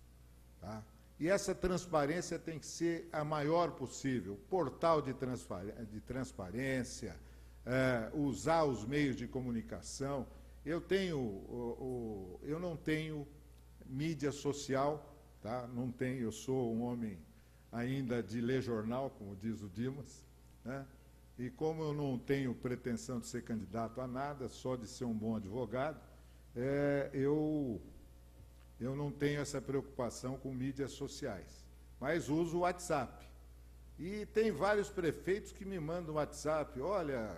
Tá? E essa transparência tem que ser a maior possível. Portal de transparência, usar os meios de comunicação. Eu não tenho mídia social, tá? Não tenho, eu sou um homem ainda de ler jornal, como diz o Dimas, né? E como eu não tenho pretensão de ser candidato a nada, só de ser um bom advogado, eu não tenho essa preocupação com mídias sociais, mas uso o WhatsApp. E tem vários prefeitos que me mandam WhatsApp: olha,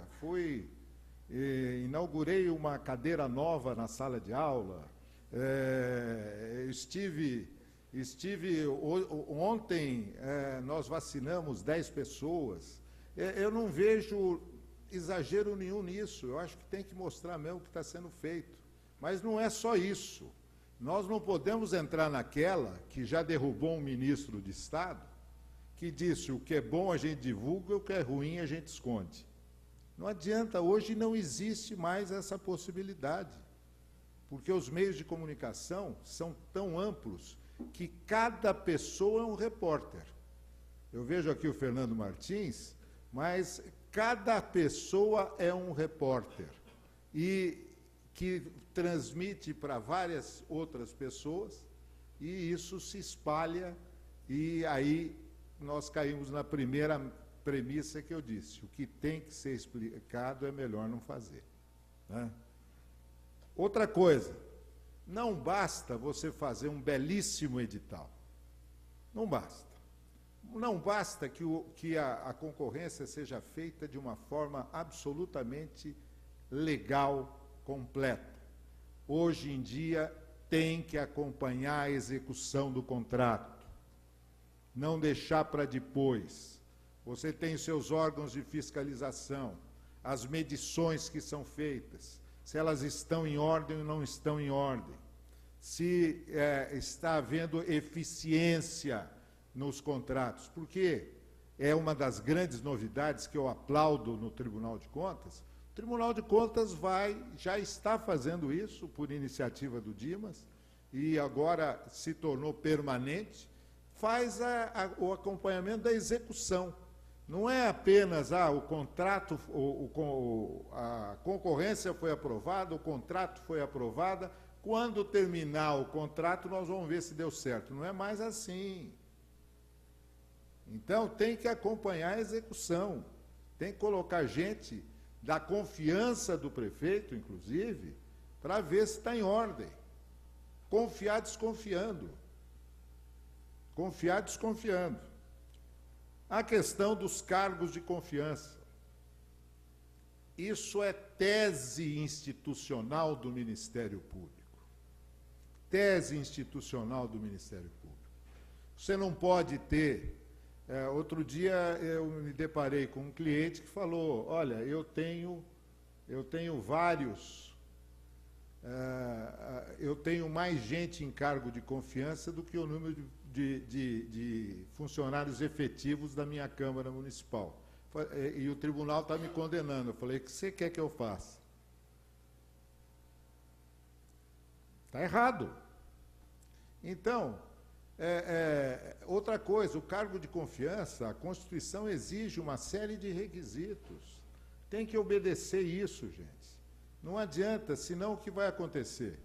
inaugurei uma cadeira nova na sala de aula, ontem nós vacinamos 10 pessoas. Eu não vejo exagero nenhum nisso, eu acho que tem que mostrar mesmo o que está sendo feito. Mas não é só isso. Nós não podemos entrar naquela que já derrubou um ministro de Estado, que disse: o que é bom a gente divulga, o que é ruim a gente esconde. Não adianta, hoje não existe mais essa possibilidade, porque os meios de comunicação são tão amplos que cada pessoa é um repórter. Eu vejo aqui o Fernando Martins, mas cada pessoa é um repórter, e que transmite para várias outras pessoas, e isso se espalha, e aí nós caímos na primeira premissa que eu disse: o que tem que ser explicado é melhor não fazer, né? Outra coisa, não basta você fazer um belíssimo edital, não basta. Não basta que a concorrência seja feita de uma forma absolutamente legal, completa. Hoje em dia tem que acompanhar a execução do contrato, não deixar para depois. Você tem seus órgãos de fiscalização, as medições que são feitas, se elas estão em ordem ou não estão em ordem, se está havendo eficiência nos contratos, porque é uma das grandes novidades que eu aplaudo no Tribunal de Contas. O Tribunal de Contas já está fazendo isso por iniciativa do Dimas, e agora se tornou permanente, faz o acompanhamento da execução. Não é apenas o contrato, a concorrência foi aprovada, o contrato foi aprovado, quando terminar o contrato nós vamos ver se deu certo. Não é mais assim. Então, tem que acompanhar a execução, tem que colocar gente da confiança do prefeito, inclusive, para ver se está em ordem. Confiar desconfiando. Confiar desconfiando. A questão dos cargos de confiança. Isso é tese institucional do Ministério Público. Tese institucional do Ministério Público. Você não pode ter... outro dia eu me deparei com um cliente que falou: olha, eu tenho vários eu tenho mais gente em cargo de confiança do que o número de funcionários efetivos da minha Câmara Municipal. E o tribunal está me condenando. Eu falei, o que você quer que eu faça? Está errado. Então, outra coisa, o cargo de confiança, a Constituição exige uma série de requisitos. Tem que obedecer isso, gente. Não adianta, senão o que vai acontecer?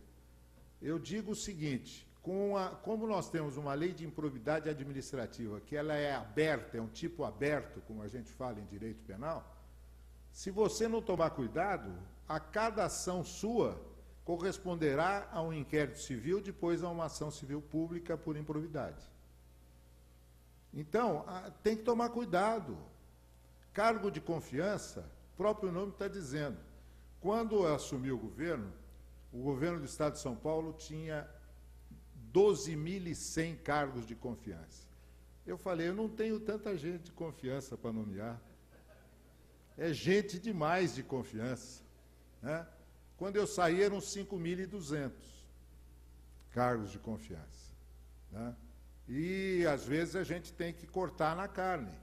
Eu digo o seguinte, como nós temos uma lei de improbidade administrativa, que ela é aberta, é um tipo aberto, como a gente fala em direito penal, se você não tomar cuidado, a cada ação sua corresponderá a um inquérito civil, depois a uma ação civil pública por improbidade. Então, tem que tomar cuidado. Cargo de confiança, o próprio nome está dizendo. Quando eu assumi o governo do Estado de São Paulo tinha 12.100 cargos de confiança. Eu falei, eu não tenho tanta gente de confiança para nomear. É gente demais de confiança, né? Quando eu saí, eram 5.200 cargos de confiança, né? E, às vezes, a gente tem que cortar na carne.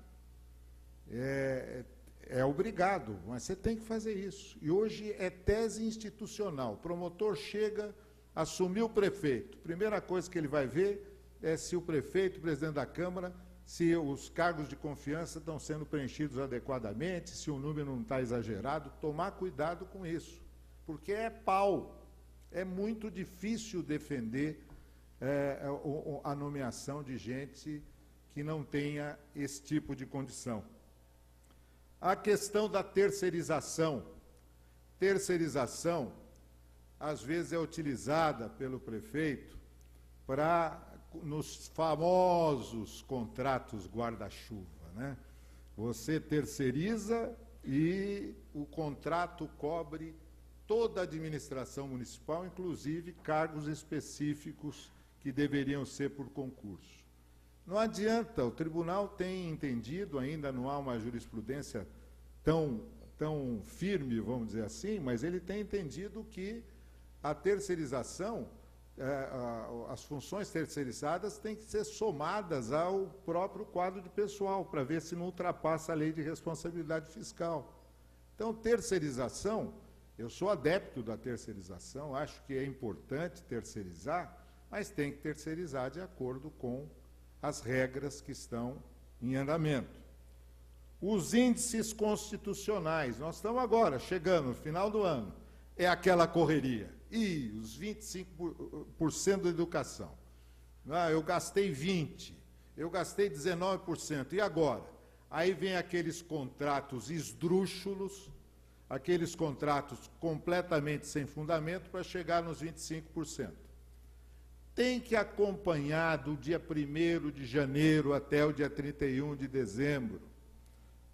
É obrigado, mas você tem que fazer isso. E hoje é tese institucional. O promotor chega, assumiu o prefeito. Primeira coisa que ele vai ver é se o prefeito, o presidente da Câmara, se os cargos de confiança estão sendo preenchidos adequadamente, se o número não está exagerado. Tomar cuidado com isso, porque é pau. É muito difícil defender a nomeação de gente que não tenha esse tipo de condição. A questão da terceirização. Terceirização, às vezes, é utilizada pelo prefeito nos famosos contratos guarda-chuva, né? Você terceiriza e o contrato cobre toda a administração municipal, inclusive cargos específicos que deveriam ser por concurso. Não adianta, o tribunal tem entendido, ainda não há uma jurisprudência tão firme, vamos dizer assim, mas ele tem entendido que a terceirização, as funções terceirizadas têm que ser somadas ao próprio quadro de pessoal, para ver se não ultrapassa a lei de responsabilidade fiscal. Então, terceirização, eu sou adepto da terceirização, acho que é importante terceirizar, mas tem que terceirizar de acordo com as regras que estão em andamento. Os índices constitucionais, nós estamos agora, chegando no final do ano, é aquela correria. E os 25% da educação. Eu gastei 20%, eu gastei 19%, e agora? Aí vem aqueles contratos esdrúxulos, aqueles contratos completamente sem fundamento para chegar nos 25%. Tem que acompanhar do dia 1º de janeiro até o dia 31 de dezembro,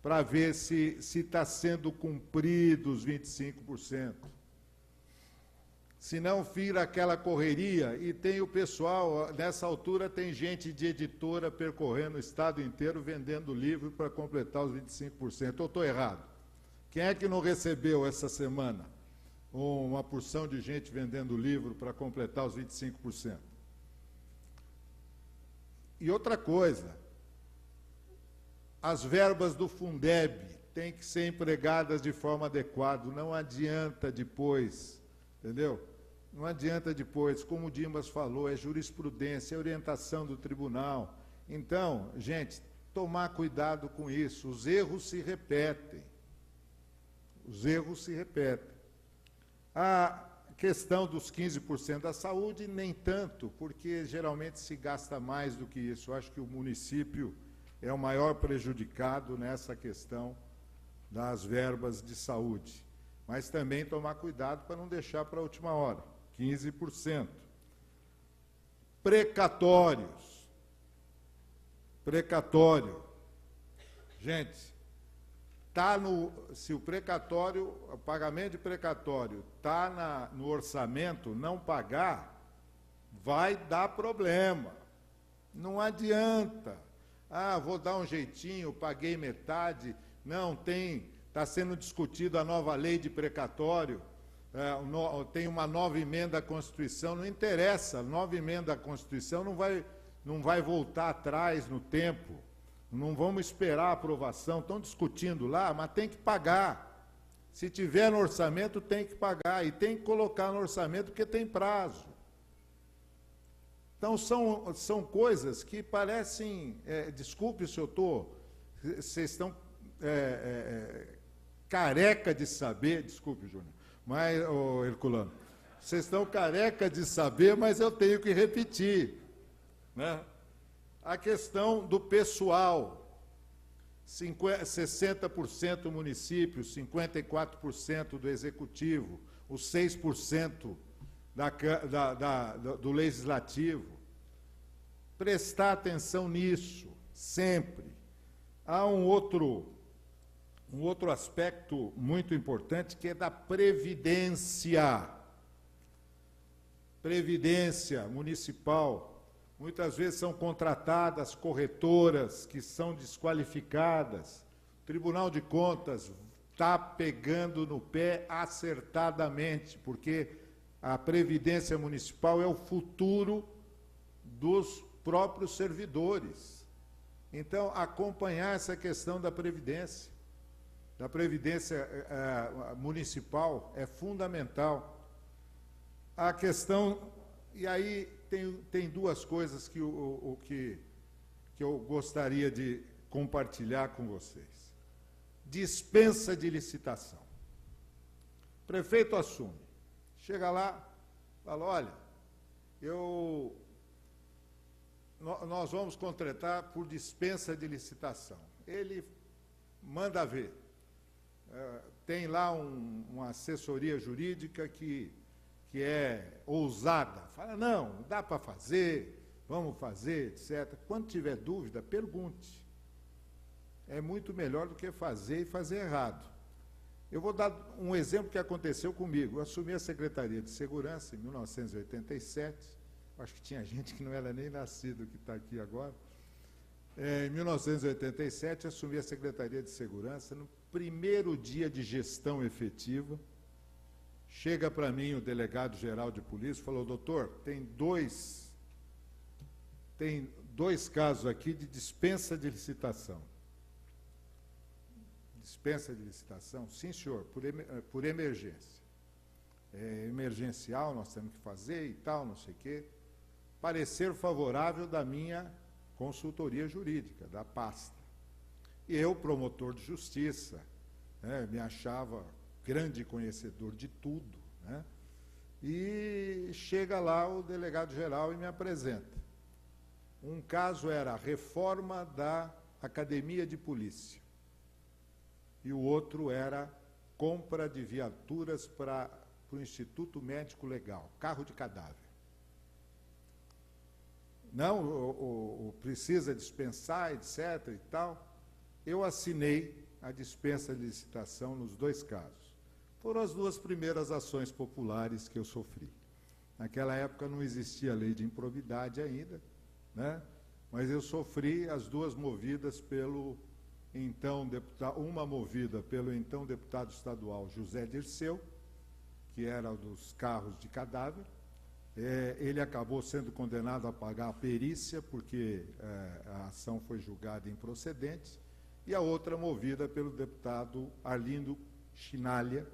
para ver se está sendo cumprido os 25%. Se não vira aquela correria, e tem o pessoal, nessa altura tem gente de editora percorrendo o estado inteiro vendendo livro para completar os 25%. Eu estou errado? Quem é que não recebeu essa semana uma porção de gente vendendo livro para completar os 25%? E outra coisa, as verbas do Fundeb têm que ser empregadas de forma adequada, não adianta depois, entendeu? Não adianta depois, como o Dimas falou, é jurisprudência, é orientação do tribunal. Então, gente, tomar cuidado com isso, os erros se repetem. Os erros se repetem. A questão dos 15% da saúde, nem tanto, porque geralmente se gasta mais do que isso. Eu acho que o município é o maior prejudicado nessa questão das verbas de saúde. Mas também tomar cuidado para não deixar para a última hora. 15%. Precatórios. Precatório. Gente, se o precatório, o pagamento de precatório está no orçamento, não pagar, vai dar problema. Não adianta. Vou dar um jeitinho, paguei metade. Não, está sendo discutida a nova lei de precatório. tem uma nova emenda à Constituição, não interessa, a nova emenda à Constituição não vai voltar atrás no tempo, não vamos esperar a aprovação, estão discutindo lá, mas tem que pagar. Se tiver no orçamento, tem que pagar, e tem que colocar no orçamento porque tem prazo. Então, são coisas que parecem, desculpe se eu estou, vocês estão careca de saber, desculpe, Júnior, mas, Herculano, vocês estão careca de saber, mas eu tenho que repetir, né? A questão do pessoal, 60% municípios, 54% do executivo, os 6% do legislativo. Prestar atenção nisso, sempre. Há um outro aspecto muito importante, que é da previdência. Previdência municipal. Muitas vezes são contratadas corretoras que são desqualificadas. O Tribunal de Contas está pegando no pé acertadamente, porque a Previdência Municipal é o futuro dos próprios servidores. Então, acompanhar essa questão da Previdência municipal é fundamental. A questão, e aí tem duas coisas que eu gostaria de compartilhar com vocês. Dispensa de licitação. O prefeito assume. Chega lá, fala, olha, nós vamos contratar por dispensa de licitação. Ele manda ver. Tem lá uma assessoria jurídica que é ousada. Fala, não, dá para fazer, vamos fazer, etc. Quando tiver dúvida, pergunte. É muito melhor do que fazer e fazer errado. Eu vou dar um exemplo que aconteceu comigo. Eu assumi a Secretaria de Segurança em 1987. Acho que tinha gente que não era nem nascido que está aqui agora. Em 1987, assumi a Secretaria de Segurança. No primeiro dia de gestão efetiva, chega para mim o delegado-geral de polícia e falou, doutor, tem dois casos aqui de dispensa de licitação. Dispensa de licitação? Sim, senhor, por emergência. É emergencial, nós temos que fazer e tal, não sei o quê. Parecer favorável da minha consultoria jurídica, da pasta. E eu, promotor de justiça, me achava grande conhecedor de tudo, né? E chega lá o delegado-geral e me apresenta. Um caso era a reforma da Academia de Polícia. E o outro era compra de viaturas para o Instituto Médico Legal, carro de cadáver. Não, precisa dispensar, etc. e tal. Eu assinei a dispensa de licitação nos dois casos. Foram as duas primeiras ações populares que eu sofri. Naquela época não existia lei de improbidade ainda, né? Mas eu sofri as duas movidas pelo então deputado, uma movida pelo então deputado estadual José Dirceu, que era dos carros de cadáver. Ele acabou sendo condenado a pagar a perícia, porque a ação foi julgada improcedente, e a outra movida pelo deputado Arlindo Chinalha,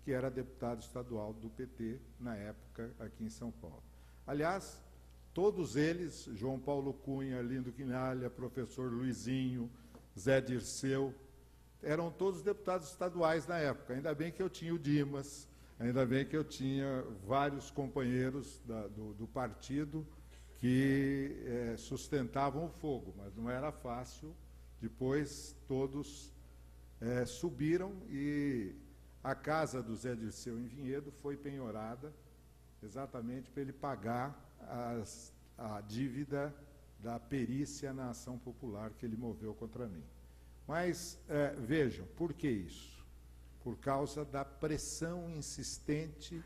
que era deputado estadual do PT na época aqui em São Paulo. Aliás, todos eles, João Paulo Cunha, Arlindo Chinalha, professor Luizinho, Zé Dirceu, eram todos deputados estaduais na época. Ainda bem que eu tinha o Dimas, ainda bem que eu tinha vários companheiros do partido que sustentavam o fogo, mas não era fácil. Depois todos subiram e a casa do Zé Dirceu em Vinhedo foi penhorada exatamente para ele pagar a dívida da perícia na ação popular que ele moveu contra mim. Mas, vejam, por que isso? Por causa da pressão insistente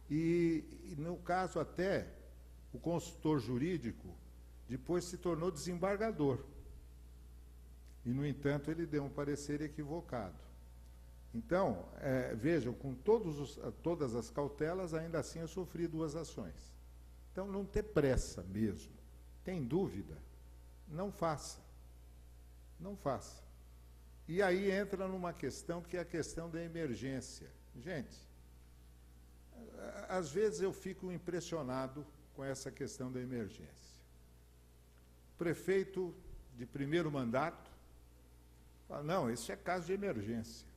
e, no caso até, o consultor jurídico depois se tornou desembargador. E, no entanto, ele deu um parecer equivocado. Então, vejam, com todas as cautelas, ainda assim eu sofri 2 ações. Então, não ter pressa mesmo. Tem dúvida? Não faça. Não faça. E aí entra numa questão que é a questão da emergência. Gente, às vezes eu fico impressionado com essa questão da emergência. Prefeito de primeiro mandato fala, não, isso é caso de emergência.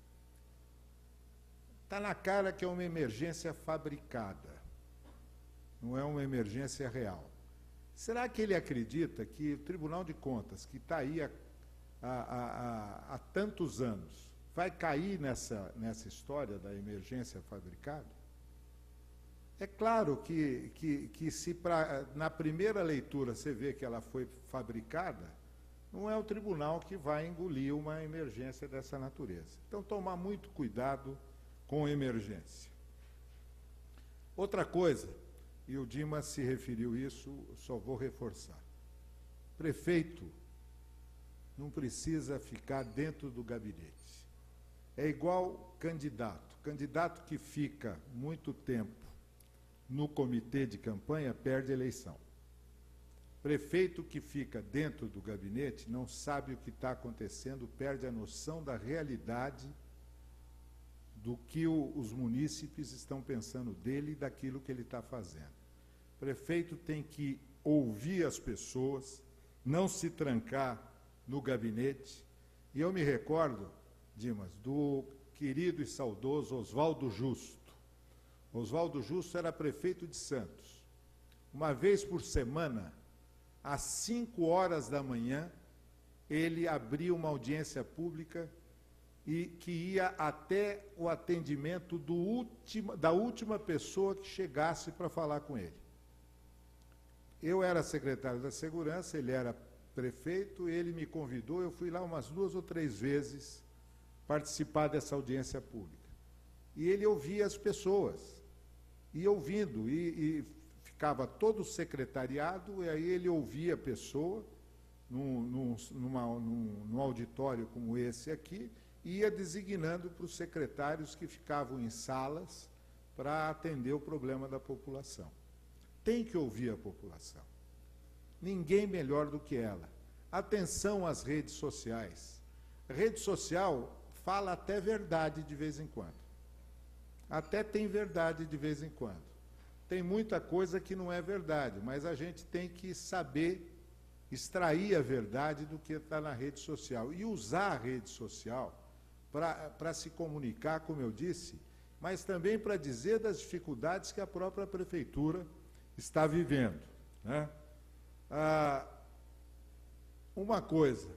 Está na cara que é uma emergência fabricada, não é uma emergência real. Será que ele acredita que o Tribunal de Contas, que está aí há tantos anos, vai cair nessa história da emergência fabricada? É claro que se na primeira leitura você vê que ela foi fabricada, não é o tribunal que vai engolir uma emergência dessa natureza. Então, tomar muito cuidado com emergência. Outra coisa, e o Dimas se referiu a isso, só vou reforçar. Prefeito não precisa ficar dentro do gabinete. É igual candidato. Candidato que fica muito tempo no comitê de campanha perde a eleição. Prefeito que fica dentro do gabinete não sabe o que está acontecendo, perde a noção da realidade do que os munícipes estão pensando dele e daquilo que ele está fazendo. Prefeito tem que ouvir as pessoas, não se trancar no gabinete. E eu me recordo, Dimas, do querido e saudoso Oswaldo Justo. Oswaldo Justo era prefeito de Santos. Uma vez por semana, às 5 horas da manhã, ele abria uma audiência pública e que ia até o atendimento da última pessoa que chegasse para falar com ele. Eu era secretário da Segurança, ele era prefeito, ele me convidou, eu fui lá umas 2 ou 3 vezes participar dessa audiência pública. E ele ouvia as pessoas, e ouvindo, e ficava todo o secretariado, e aí ele ouvia a pessoa, num auditório como esse aqui, e ia designando para os secretários que ficavam em salas para atender o problema da população. Tem que ouvir a população. Ninguém melhor do que ela. Atenção às redes sociais. A rede social fala até verdade de vez em quando. Até tem verdade de vez em quando. Tem muita coisa que não é verdade, mas a gente tem que saber extrair a verdade do que está na rede social e usar a rede social para se comunicar, como eu disse, mas também para dizer das dificuldades que a própria prefeitura está vivendo, né? Uma coisa,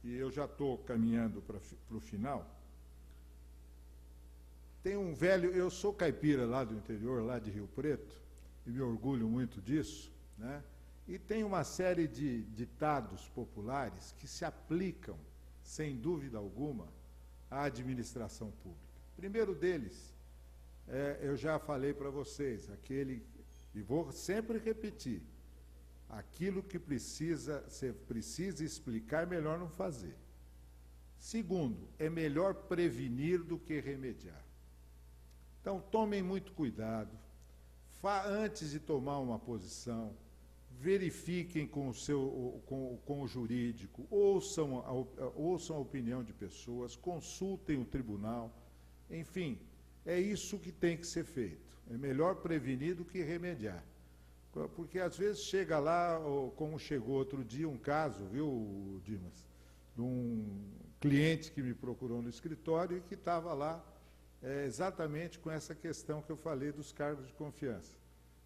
e eu já estou caminhando para o final, tem um velho, eu sou caipira lá do interior, lá de Rio Preto, e me orgulho muito disso, né? E tem uma série de ditados populares que se aplicam, sem dúvida alguma, à administração pública. Primeiro deles, eu já falei para vocês, e vou sempre repetir, aquilo que você precisa explicar, é melhor não fazer. Segundo, é melhor prevenir do que remediar. Então, tomem muito cuidado, antes de tomar uma posição, verifiquem com o jurídico, ouçam a opinião de pessoas, consultem o tribunal, enfim, é isso que tem que ser feito. É melhor prevenir do que remediar. Porque às vezes chega lá, como chegou outro dia, um caso, viu, Dimas, de um cliente que me procurou no escritório e que estava lá exatamente com essa questão que eu falei dos cargos de confiança.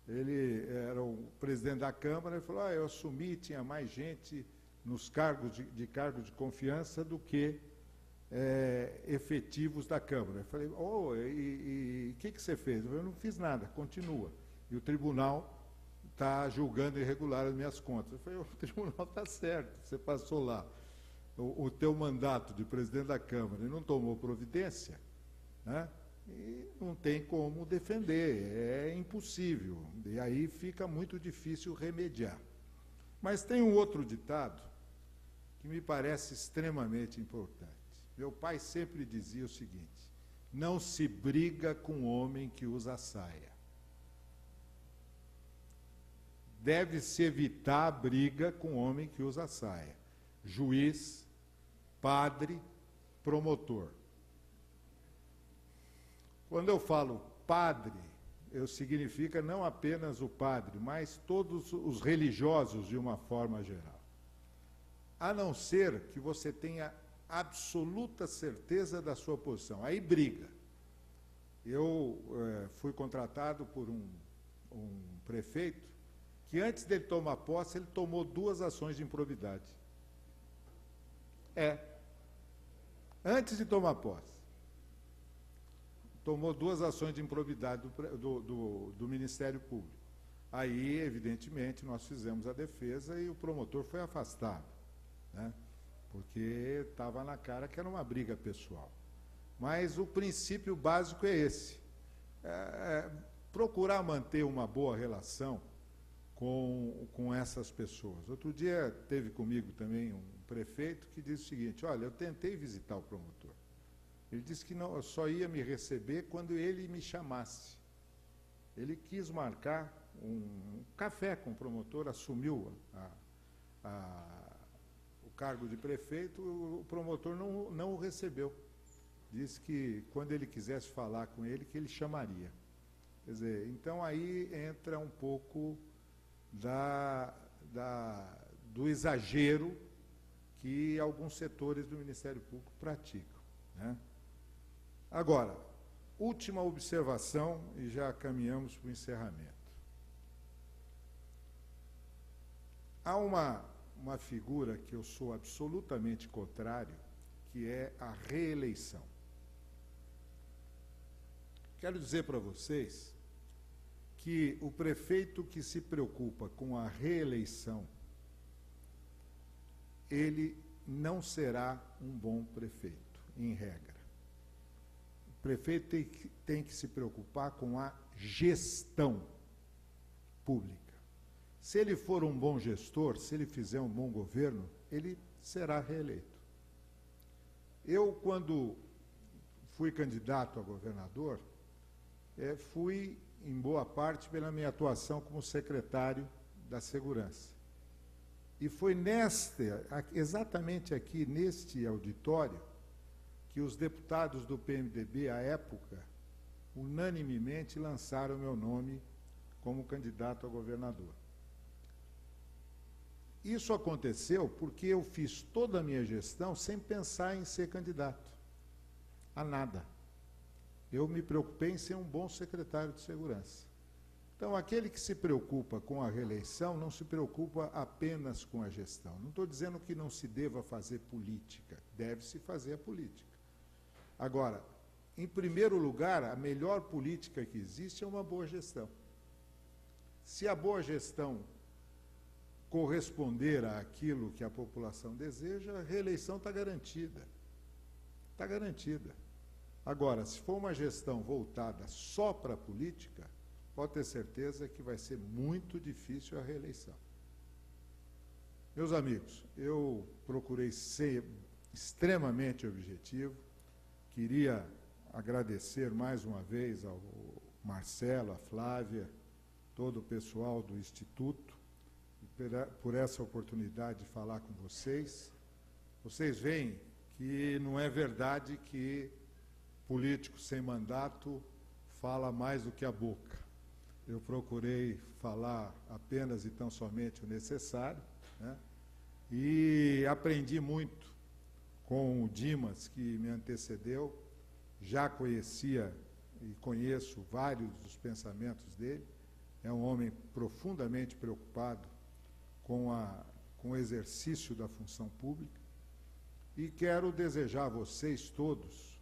Ele era o presidente da Câmara e falou, eu assumi, tinha mais gente nos cargos de confiança do que efetivos da Câmara. Eu falei, e o que você fez? Eu não fiz nada, continua. E o tribunal está julgando irregular as minhas contas. Eu falei, o tribunal está certo, você passou lá o teu mandato de presidente da Câmara e não tomou providência, né? E não tem como defender, é impossível. E aí fica muito difícil remediar. Mas tem um outro ditado que me parece extremamente importante. Meu pai sempre dizia o seguinte, Não se briga com homem que usa saia. Deve-se evitar a briga com homem que usa saia. Juiz, padre, promotor. Quando eu falo padre, eu significa não apenas o padre, mas todos os religiosos de uma forma geral. A não ser que você tenha absoluta certeza da sua posição. Aí briga. Eu fui contratado por um prefeito que antes dele tomar posse, ele tomou 2 ações de improbidade. Antes de tomar posse. Tomou 2 ações de improbidade do Ministério Público. Aí, evidentemente, nós fizemos a defesa e o promotor foi afastado, né? Porque estava na cara que era uma briga pessoal. Mas o princípio básico é esse. Procurar manter uma boa relação com essas pessoas. Outro dia teve comigo também um prefeito que disse o seguinte: olha, eu tentei visitar o promotor. Ele disse que não, só ia me receber quando ele me chamasse. Ele quis marcar um café com o promotor, assumiu o cargo de prefeito, o promotor não o recebeu. Disse que quando ele quisesse falar com ele, que ele chamaria. Quer dizer, então aí entra um pouco do exagero que alguns setores do Ministério Público praticam, né? Agora, última observação, e já caminhamos para o encerramento. Há uma figura que eu sou absolutamente contrário, que é a reeleição. Quero dizer para vocês que o prefeito que se preocupa com a reeleição, ele não será um bom prefeito, em regra. O prefeito tem que se preocupar com a gestão pública. Se ele for um bom gestor, se ele fizer um bom governo, ele será reeleito. Eu, quando fui candidato a governador, fui, em boa parte, pela minha atuação como secretário da Segurança. E foi exatamente aqui, neste auditório, que os deputados do PMDB, à época, unanimemente lançaram meu nome como candidato a governador. Isso aconteceu porque eu fiz toda a minha gestão sem pensar em ser candidato a nada. Eu me preocupei em ser um bom secretário de Segurança. Então, aquele que se preocupa com a reeleição não se preocupa apenas com a gestão. Não estou dizendo que não se deva fazer política, deve-se fazer a política. Agora, em primeiro lugar, a melhor política que existe é uma boa gestão. Se a boa gestão corresponder àquilo que a população deseja, a reeleição está garantida. Está garantida. Agora, se for uma gestão voltada só para a política, pode ter certeza que vai ser muito difícil a reeleição. Meus amigos, eu procurei ser extremamente objetivo. Queria agradecer mais uma vez ao Marcelo, a Flávia, todo o pessoal do Instituto, por essa oportunidade de falar com vocês. Vocês veem que não é verdade que político sem mandato fala mais do que a boca. Eu procurei falar apenas e tão somente o necessário, né? E aprendi muito com o Dimas, que me antecedeu. Já conhecia e conheço vários dos pensamentos dele. É um homem profundamente preocupado com o exercício da função pública. E quero desejar a vocês todos,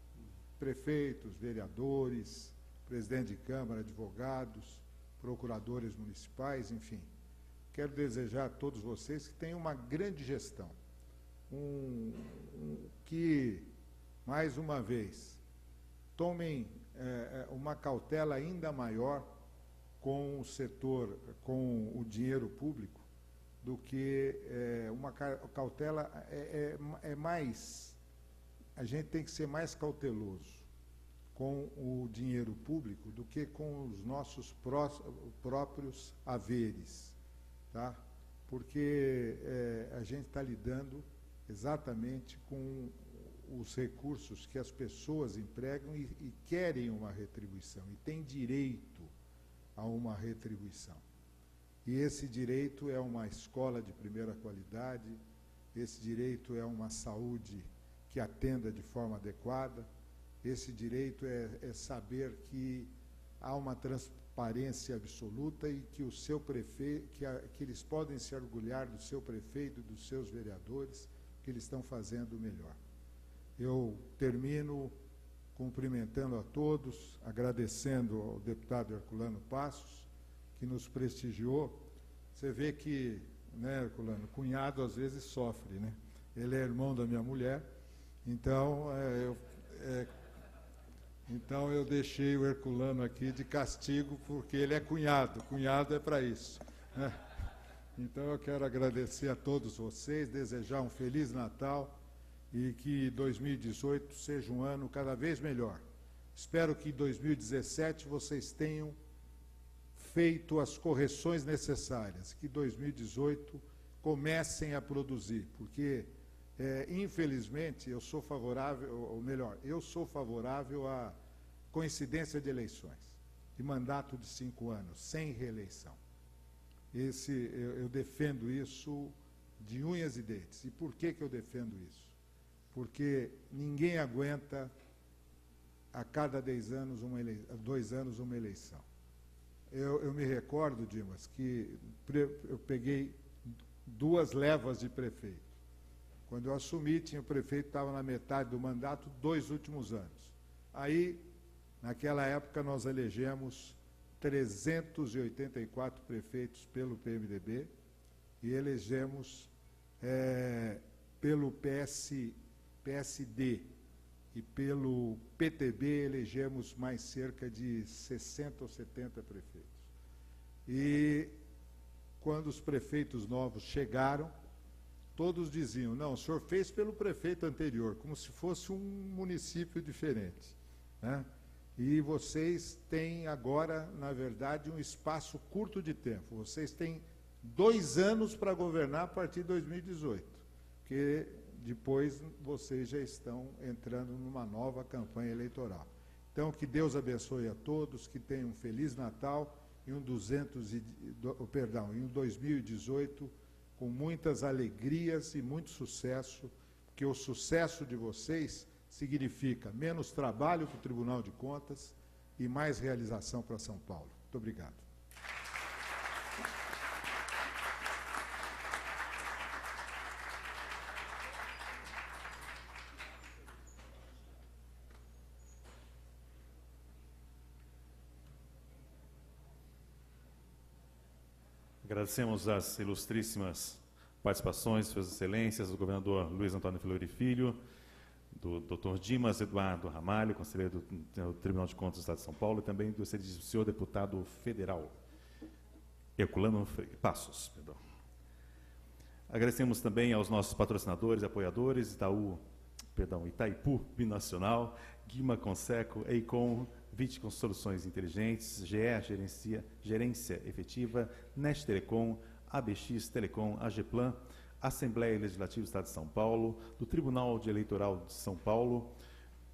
prefeitos, vereadores, presidente de Câmara, advogados, procuradores municipais, enfim, quero desejar a todos vocês que tenham uma grande gestão, que, mais uma vez, tomem uma cautela ainda maior com o setor, com o dinheiro público, do que uma cautela mais... A gente tem que ser mais cauteloso com o dinheiro público do que com os nossos próprios haveres, tá? Porque a gente está lidando exatamente com os recursos que as pessoas empregam e querem uma retribuição, e têm direito a uma retribuição. E esse direito é uma escola de primeira qualidade, esse direito é uma saúde que atenda de forma adequada, esse direito é saber que há uma transparência absoluta e que o seu prefeito, que eles podem se orgulhar do seu prefeito, dos seus vereadores, que eles estão fazendo o melhor. Eu termino cumprimentando a todos, agradecendo ao deputado Herculano Passos, que nos prestigiou. Você vê que, né, Herculano, cunhado às vezes sofre, né? Ele é irmão da minha mulher, então então eu deixei o Herculano aqui de castigo porque ele é cunhado. Cunhado é para isso, né? Então eu quero agradecer a todos vocês, desejar um Feliz Natal e que 2018 seja um ano cada vez melhor. Espero que em 2017 vocês tenham feito as correções necessárias, que 2018 comecem a produzir, porque, infelizmente, eu sou favorável, ou melhor, eu sou favorável à coincidência de eleições, de mandato de 5 anos, sem reeleição. Eu defendo isso de unhas e dentes. E por que eu defendo isso? Porque ninguém aguenta a cada 2 anos uma eleição. Eu me recordo, Dimas, que eu peguei 2 levas de prefeito. Quando eu assumi, o prefeito estava na metade do mandato, 2 últimos anos. Aí, naquela época, nós elegemos 384 prefeitos pelo PMDB e elegemos pelo PSD e pelo PTB elegemos mais cerca de 60 ou 70 prefeitos. E quando os prefeitos novos chegaram, todos diziam, não, o senhor fez pelo prefeito anterior, como se fosse um município diferente, né? E vocês têm agora, na verdade, um espaço curto de tempo. Vocês têm 2 anos para governar a partir de 2018, porque depois vocês já estão entrando numa nova campanha eleitoral. Então, que Deus abençoe a todos, que tenham um Feliz Natal e um 2018 com muitas alegrias e muito sucesso, porque o sucesso de vocês significa menos trabalho para o Tribunal de Contas e mais realização para São Paulo. Muito obrigado.
Agradecemos as ilustríssimas participações, suas excelências, do governador Luiz Antônio Fleury Filho, do Dr. Dimas Eduardo Ramalho, conselheiro do Tribunal de Contas do Estado de São Paulo, e também do senhor deputado federal, Herculano Passos. Perdão. Agradecemos também aos nossos patrocinadores e apoiadores, Itaipu Binacional, Guima Conseco, Eicom, VIT com Soluções Inteligentes, GE Gerência Efetiva, NET Telecom, ABX Telecom, AGPlan, Assembleia Legislativa do Estado de São Paulo, do Tribunal de Eleitoral de São Paulo,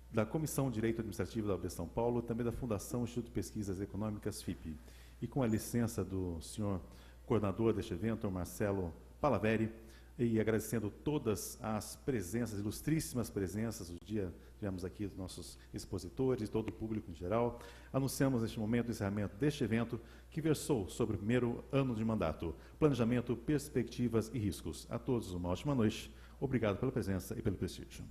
da Comissão de Direito Administrativo da OAB de São Paulo, também da Fundação Instituto de Pesquisas Econômicas, FIP. E com a licença do senhor coordenador deste evento, Marcelo Palaveri, e agradecendo todas as presenças, ilustríssimas presenças do dia, tivemos aqui os nossos expositores, todo o público em geral, anunciamos neste momento o encerramento deste evento, que versou sobre o primeiro ano de mandato, planejamento, perspectivas e riscos. A todos uma ótima noite, obrigado pela presença e pelo prestígio.